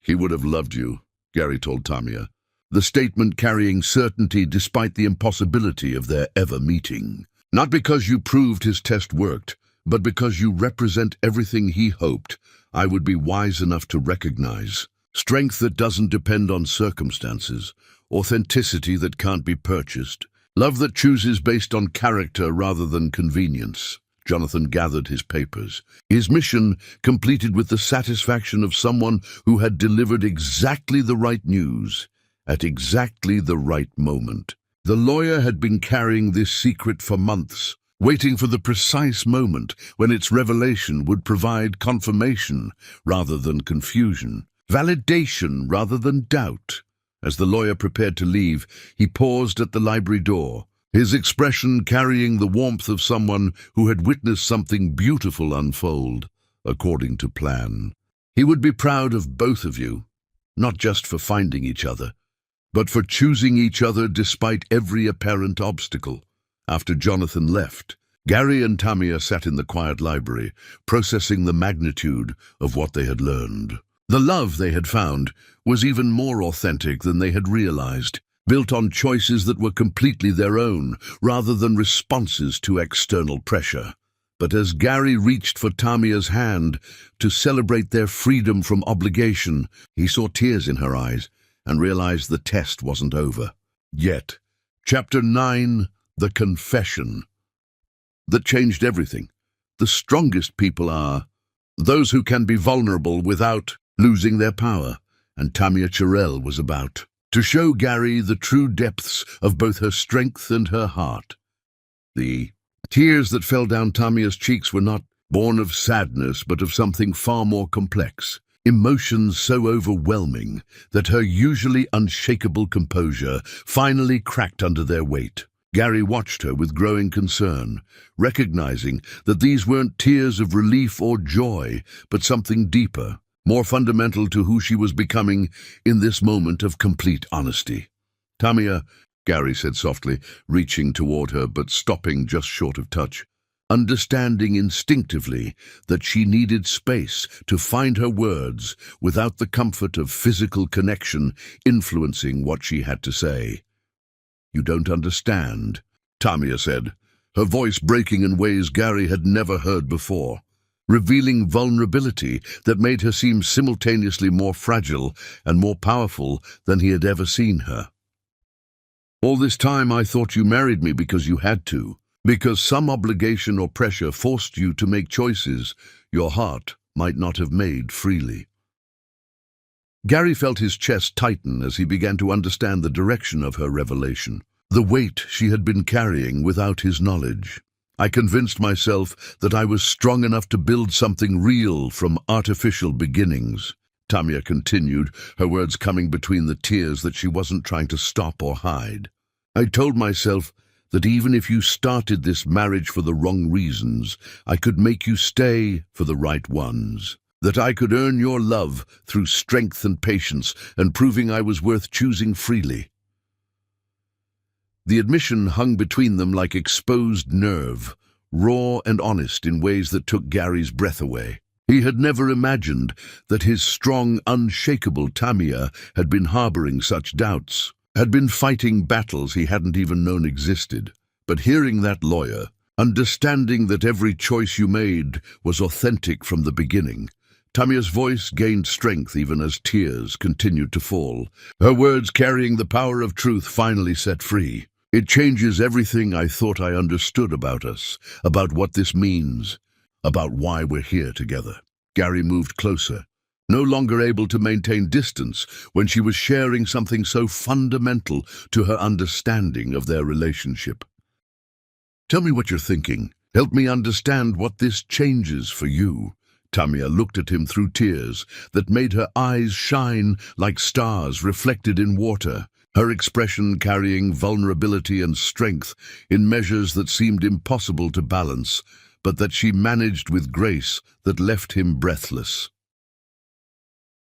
He would have loved you, Gary told Tamia, the statement carrying certainty despite the impossibility of their ever meeting. Not because you proved his test worked, but because you represent everything he hoped I would be wise enough to recognize. Strength that doesn't depend on circumstances, authenticity that can't be purchased, love that chooses based on character rather than convenience. Jonathan gathered his papers, his mission completed with the satisfaction of someone who had delivered exactly the right news at exactly the right moment. The lawyer had been carrying this secret for months, waiting for the precise moment when its revelation would provide confirmation rather than confusion, validation rather than doubt. As the lawyer prepared to leave, he paused at the library door, his expression carrying the warmth of someone who had witnessed something beautiful unfold, according to plan. He would be proud of both of you, not just for finding each other, but for choosing each other despite every apparent obstacle. After Jonathan left, Gary and Tamia sat in the quiet library, processing the magnitude of what they had learned. The love they had found was even more authentic than they had realized, built on choices that were completely their own, rather than responses to external pressure. But as Gary reached for Tamia's hand to celebrate their freedom from obligation, he saw tears in her eyes and realized the test wasn't over yet. Chapter 9, The Confession. That changed everything. The strongest people are those who can be vulnerable without losing their power, and Tamia Chirel was about to show Gary the true depths of both her strength and her heart. The tears that fell down Tamia's cheeks were not born of sadness, but of something far more complex. Emotions so overwhelming that her usually unshakable composure finally cracked under their weight. Gary watched her with growing concern, recognizing that these weren't tears of relief or joy, but something deeper, more fundamental to who she was becoming in this moment of complete honesty. "Tamia," Gary said softly, reaching toward her but stopping just short of touch, understanding instinctively that she needed space to find her words without the comfort of physical connection influencing what she had to say. "You don't understand," Tamia said, her voice breaking in ways Gary had never heard before, revealing vulnerability that made her seem simultaneously more fragile and more powerful than he had ever seen her. "All this time I thought you married me because you had to, because some obligation or pressure forced you to make choices your heart might not have made freely." Gary felt his chest tighten as he began to understand the direction of her revelation, the weight she had been carrying without his knowledge. "I convinced myself that I was strong enough to build something real from artificial beginnings," Tamia continued, her words coming between the tears that she wasn't trying to stop or hide. "I told myself that even if you started this marriage for the wrong reasons, I could make you stay for the right ones. That I could earn your love through strength and patience and proving I was worth choosing freely." The admission hung between them like exposed nerve, raw and honest in ways that took Gary's breath away. He had never imagined that his strong, unshakable Tamia had been harboring such doubts, had been fighting battles he hadn't even known existed. But hearing that lawyer, understanding that every choice you made was authentic from the beginning, Tamia's voice gained strength even as tears continued to fall, her words carrying the power of truth finally set free. "It changes everything I thought I understood about us, about what this means, about why we're here together." Gary moved closer, no longer able to maintain distance when she was sharing something so fundamental to her understanding of their relationship. "Tell me what you're thinking. Help me understand what this changes for you." Tamia looked at him through tears that made her eyes shine like stars reflected in water, her expression carrying vulnerability and strength in measures that seemed impossible to balance, but that she managed with grace that left him breathless.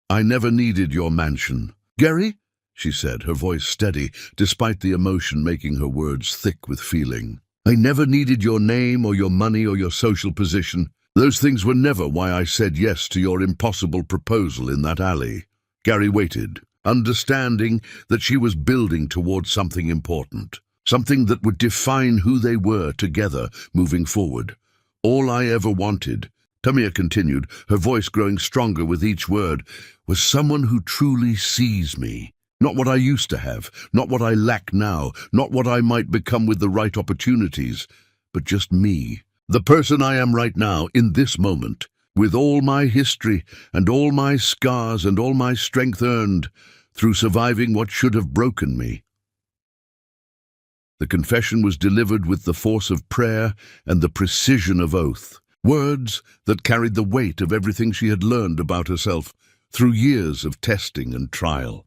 "I never needed your mansion." "Gary?" she said, her voice steady, despite the emotion making her words thick with feeling. "I never needed your name or your money or your social position. Those things were never why I said yes to your impossible proposal in that alley." Gary waited, understanding that she was building towards something important. something that would define who they were together moving forward. All I ever wanted, Tamia continued, her voice growing stronger with each word, was someone who truly sees me. Not what I used to have, not what I lack now, not what I might become with the right opportunities, but just me, the person I am right now, in this moment, with all my history and all my scars and all my strength earned through surviving what should have broken me. The confession was delivered with the force of prayer and the precision of oath, words that carried the weight of everything she had learned about herself through years of testing and trial.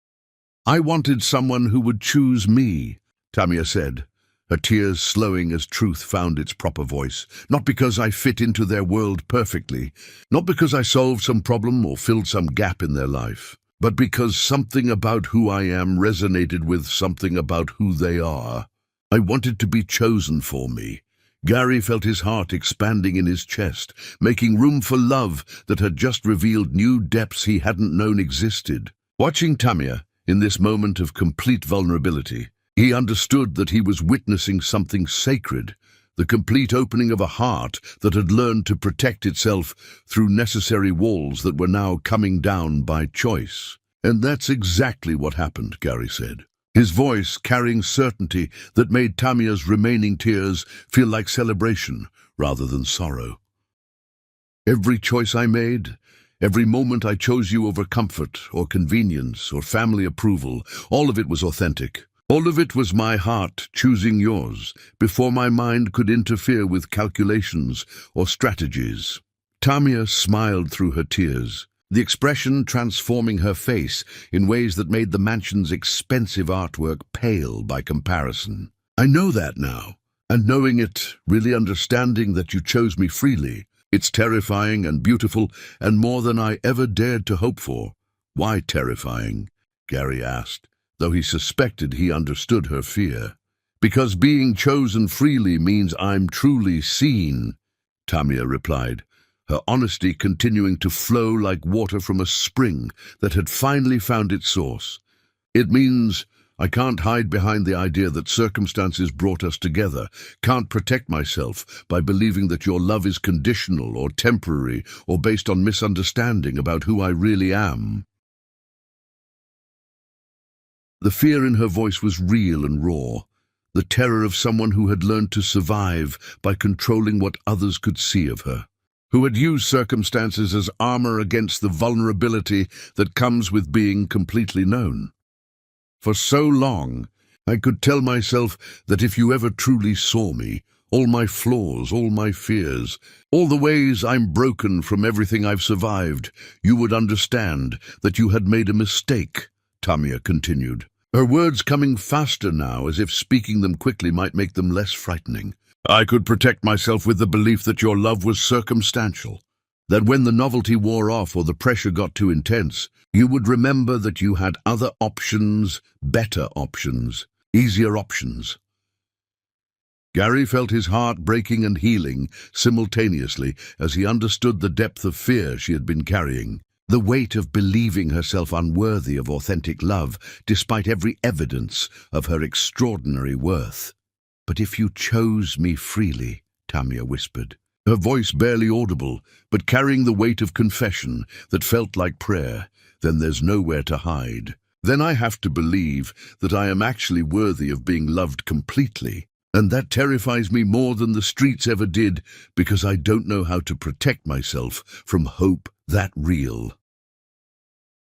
I wanted someone who would choose me, Tamia said, her tears slowing as truth found its proper voice. Not because I fit into their world perfectly, not because I solved some problem or filled some gap in their life, but because something about who I am resonated with something about who they are. I wanted to be chosen for me. Gary felt his heart expanding in his chest, making room for love that had just revealed new depths he hadn't known existed. Watching Tamia, in this moment of complete vulnerability, he understood that he was witnessing something sacred, the complete opening of a heart that had learned to protect itself through necessary walls that were now coming down by choice. And that's exactly what happened, Gary said, his voice carrying certainty that made Tamia's remaining tears feel like celebration rather than sorrow. Every choice I made, every moment I chose you over comfort or convenience or family approval, all of it was authentic. All of it was my heart choosing yours before my mind could interfere with calculations or strategies. Tamia smiled through her tears, the expression transforming her face in ways that made the mansion's expensive artwork pale by comparison. I know that now, and knowing it, really understanding that you chose me freely, it's terrifying and beautiful and more than I ever dared to hope for. Why terrifying? Gary asked, though he suspected he understood her fear. Because being chosen freely means I'm truly seen, Tamia replied, her honesty continuing to flow like water from a spring that had finally found its source. It means I can't hide behind the idea that circumstances brought us together, can't protect myself by believing that your love is conditional or temporary or based on misunderstanding about who I really am. The fear in her voice was real and raw, the terror of someone who had learned to survive by controlling what others could see of her, who had used circumstances as armor against the vulnerability that comes with being completely known. For so long, I could tell myself that if you ever truly saw me, all my flaws, all my fears, all the ways I'm broken from everything I've survived, you would understand that you had made a mistake, Tamia continued, her words coming faster now as if speaking them quickly might make them less frightening. I could protect myself with the belief that your love was circumstantial, that when the novelty wore off or the pressure got too intense, you would remember that you had other options, better options, easier options. Gary felt his heart breaking and healing simultaneously as he understood the depth of fear she had been carrying, the weight of believing herself unworthy of authentic love despite every evidence of her extraordinary worth. But if you chose me freely, Tamia whispered, her voice barely audible, but carrying the weight of confession that felt like prayer, then there's nowhere to hide. Then I have to believe that I am actually worthy of being loved completely, and that terrifies me more than the streets ever did because I don't know how to protect myself from hope that real.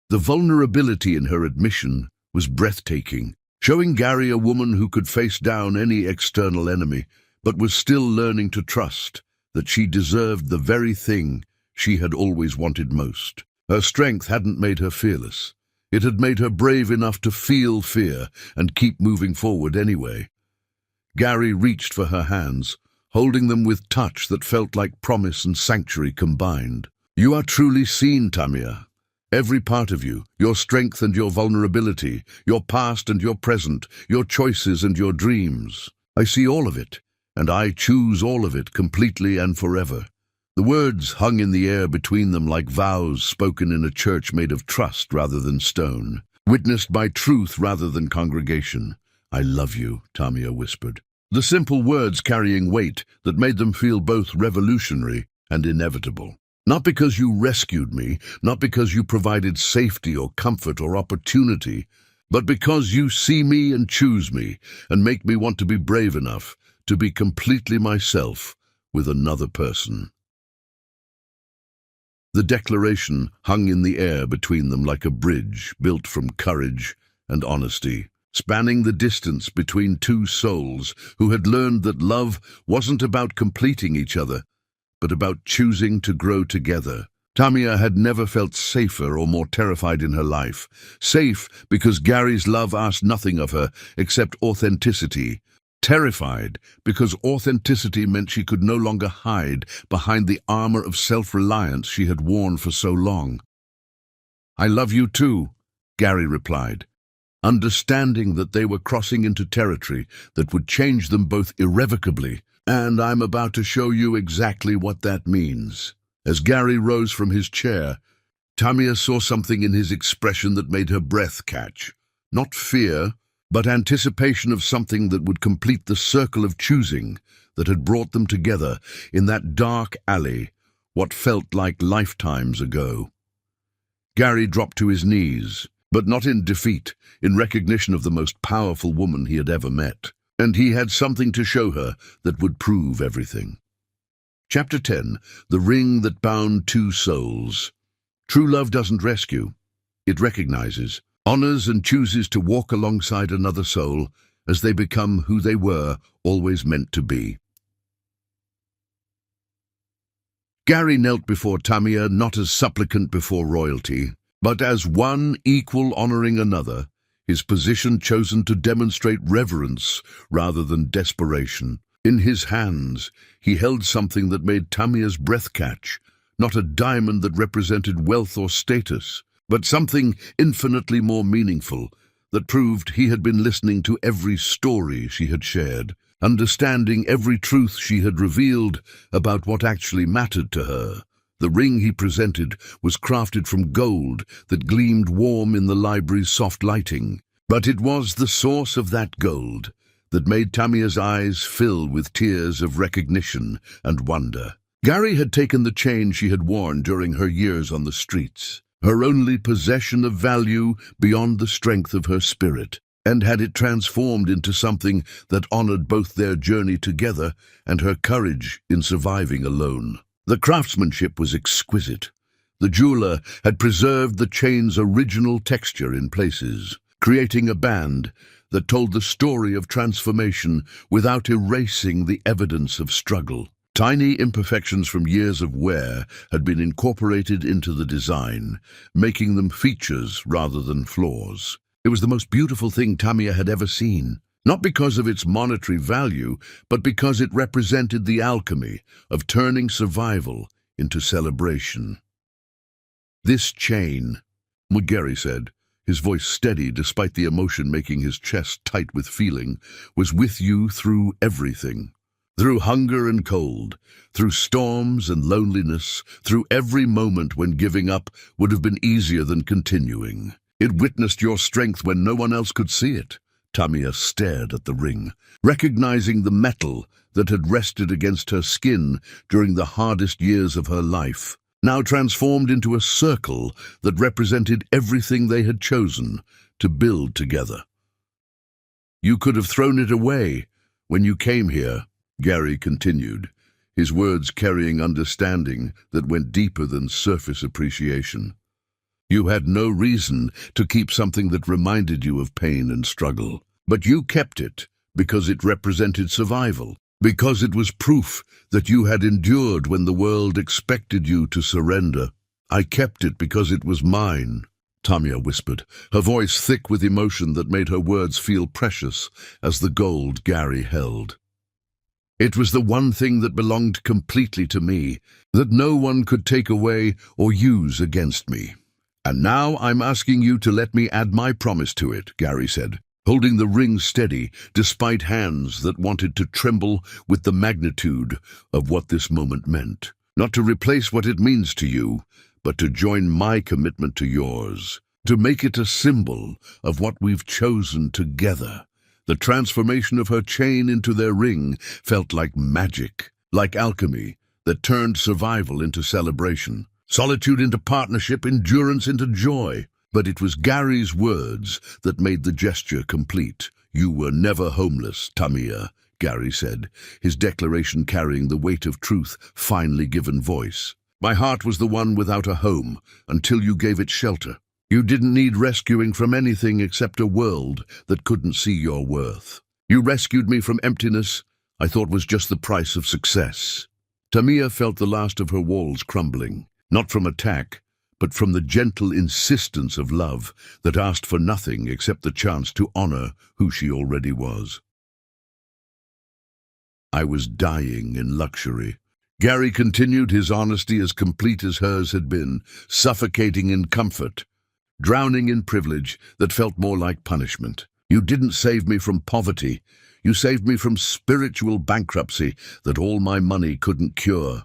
The vulnerability in her admission was breathtaking, showing Gary a woman who could face down any external enemy, but was still learning to trust that she deserved the very thing she had always wanted most. Her strength hadn't made her fearless. It had made her brave enough to feel fear and keep moving forward anyway. Gary reached for her hands, holding them with touch that felt like promise and sanctuary combined. You are truly seen, Tamia. Every part of you, your strength and your vulnerability, your past and your present, your choices and your dreams. I see all of it, and I choose all of it completely and forever. The words hung in the air between them like vows spoken in a church made of trust rather than stone, witnessed by truth rather than congregation. "I love you," Tamia whispered. The simple words carrying weight that made them feel both revolutionary and inevitable. Not because you rescued me, not because you provided safety or comfort or opportunity, but because you see me and choose me and make me want to be brave enough to be completely myself with another person. The declaration hung in the air between them like a bridge built from courage and honesty, spanning the distance between two souls who had learned that love wasn't about completing each other, but about choosing to grow together. Tamia had never felt safer or more terrified in her life. Safe because Gary's love asked nothing of her except authenticity. Terrified because authenticity meant she could no longer hide behind the armor of self-reliance she had worn for so long. "I love you too," Gary replied, understanding that they were crossing into territory that would change them both irrevocably. "And I'm about to show you exactly what that means." As Gary rose from his chair, Tamia saw something in his expression that made her breath catch. Not fear, but anticipation of something that would complete the circle of choosing that had brought them together in that dark alley, what felt like lifetimes ago. Gary dropped to his knees, but not in defeat, in recognition of the most powerful woman he had ever met. And he had something to show her that would prove everything. Chapter 10, The Ring That Bound Two Souls. True love doesn't rescue. It recognizes, honors and chooses to walk alongside another soul as they become who they were always meant to be. Gary knelt before Tamia not as supplicant before royalty, but as one equal honoring another, his position chosen to demonstrate reverence rather than desperation. In his hands, he held something that made Tamia's breath catch, not a diamond that represented wealth or status, but something infinitely more meaningful that proved he had been listening to every story she had shared, understanding every truth she had revealed about what actually mattered to her. The ring he presented was crafted from gold that gleamed warm in the library's soft lighting, but it was the source of that gold that made Tamia's eyes fill with tears of recognition and wonder. Gary had taken the chain she had worn during her years on the streets, her only possession of value beyond the strength of her spirit, and had it transformed into something that honored both their journey together and her courage in surviving alone. The craftsmanship was exquisite. The jeweler had preserved the chain's original texture in places, creating a band that told the story of transformation without erasing the evidence of struggle. Tiny imperfections from years of wear had been incorporated into the design, making them features rather than flaws. It was the most beautiful thing Tamia had ever seen, not because of its monetary value, but because it represented the alchemy of turning survival into celebration. "This chain," Gary said, his voice steady despite the emotion making his chest tight with feeling, "was with you through everything. Through hunger and cold, through storms and loneliness, through every moment when giving up would have been easier than continuing. It witnessed your strength when no one else could see it." Tamia stared at the ring, recognizing the metal that had rested against her skin during the hardest years of her life, now transformed into a circle that represented everything they had chosen to build together. "You could have thrown it away when you came here," Gary continued, his words carrying understanding that went deeper than surface appreciation. "You had no reason to keep something that reminded you of pain and struggle, but you kept it because it represented survival, because it was proof that you had endured when the world expected you to surrender. I kept it because it was mine," Tamia whispered, her voice thick with emotion that made her words feel precious as the gold Gary held. "It was the one thing that belonged completely to me, that no one could take away or use against me. And now I'm asking you to let me add my promise to it," Gary said, holding the ring steady despite hands that wanted to tremble with the magnitude of what this moment meant. "Not to replace what it means to you, but to join my commitment to yours, to make it a symbol of what we've chosen together, The transformation of her chain into their ring felt like magic, like alchemy that turned survival into celebration, solitude into partnership, endurance into joy. But it was Gary's words that made the gesture complete. "You were never homeless, Tamia," Gary said, his declaration carrying the weight of truth finally given voice. "My heart was the one without a home until you gave it shelter. You didn't need rescuing from anything except a world that couldn't see your worth. You rescued me from emptiness I thought was just the price of success." Tamia felt the last of her walls crumbling, not from attack, but from the gentle insistence of love that asked for nothing except the chance to honor who she already was. "I was dying in luxury." Gary continued, his honesty as complete as hers had been, suffocating in comfort, drowning in privilege that felt more like punishment. "You didn't save me from poverty. You saved me from spiritual bankruptcy that all my money couldn't cure."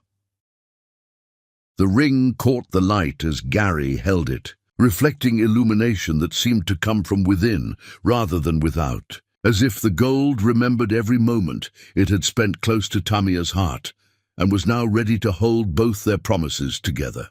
The ring caught the light as Gary held it, reflecting illumination that seemed to come from within rather than without, as if the gold remembered every moment it had spent close to Tamia's heart and was now ready to hold both their promises together.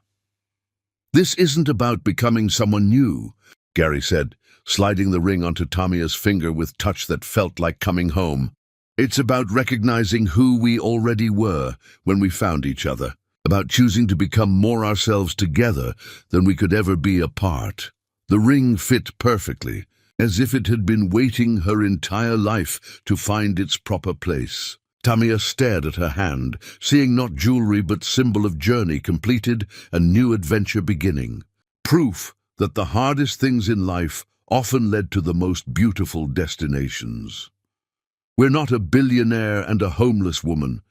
"This isn't about becoming someone new," Gary said, sliding the ring onto Tamia's finger with touch that felt like coming home. "It's about recognizing who we already were when we found each other, about choosing to become more ourselves together than we could ever be apart." The ring fit perfectly, as if it had been waiting her entire life to find its proper place. Tamia stared at her hand, seeing not jewelry but symbol of journey completed and new adventure beginning. Proof that the hardest things in life often led to the most beautiful destinations. "We're not a billionaire and a homeless woman,"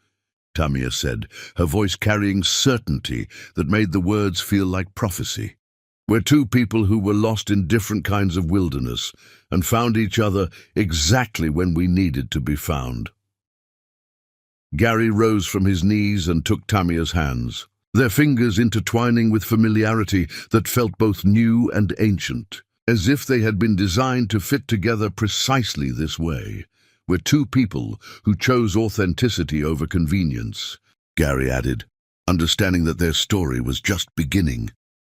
Tamia said, her voice carrying certainty that made the words feel like prophecy. "We're two people who were lost in different kinds of wilderness and found each other exactly when we needed to be found." Gary rose from his knees and took Tamia's hands, their fingers intertwining with familiarity that felt both new and ancient, as if they had been designed to fit together precisely this way. "We're two people who chose authenticity over convenience," Gary added, understanding that their story was just beginning,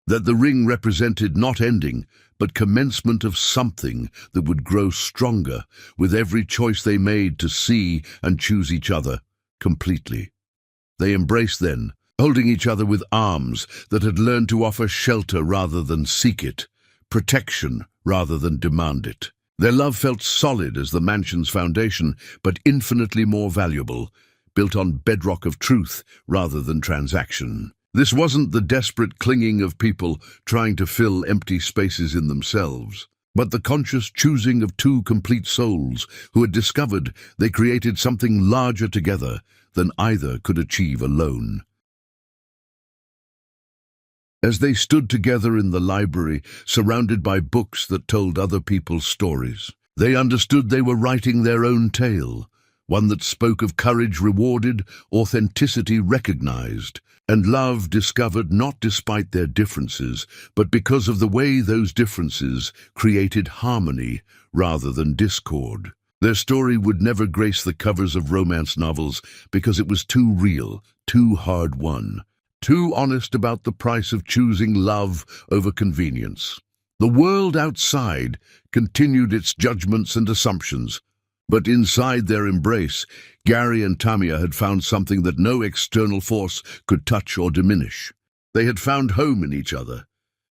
that the ring represented not ending, but commencement of something that would grow stronger with every choice they made to see and choose each other completely. They embraced then, holding each other with arms that had learned to offer shelter rather than seek it, protection rather than demand it. Their love felt solid as the mansion's foundation, but infinitely more valuable, built on bedrock of truth rather than transaction. This wasn't the desperate clinging of people trying to fill empty spaces in themselves, but the conscious choosing of two complete souls who had discovered they created something larger together than either could achieve alone. As they stood together in the library, surrounded by books that told other people's stories, they understood they were writing their own tale, one that spoke of courage rewarded, authenticity recognized, and love discovered not despite their differences, but because of the way those differences created harmony rather than discord. Their story would never grace the covers of romance novels because it was too real, too hard-won, too honest about the price of choosing love over convenience. The world outside continued its judgments and assumptions, but inside their embrace, Gary and Tamia had found something that no external force could touch or diminish. They had found home in each other,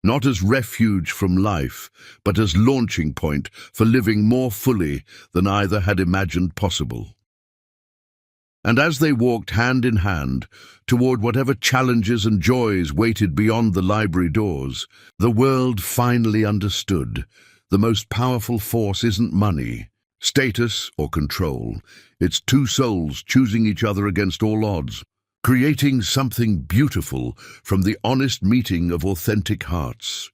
not as refuge from life, but as launching point for living more fully than either had imagined possible. And as they walked hand in hand toward whatever challenges and joys waited beyond the library doors, the world finally understood the most powerful force isn't money, status, or control. It's two souls choosing each other against all odds, creating something beautiful from the honest meeting of authentic hearts.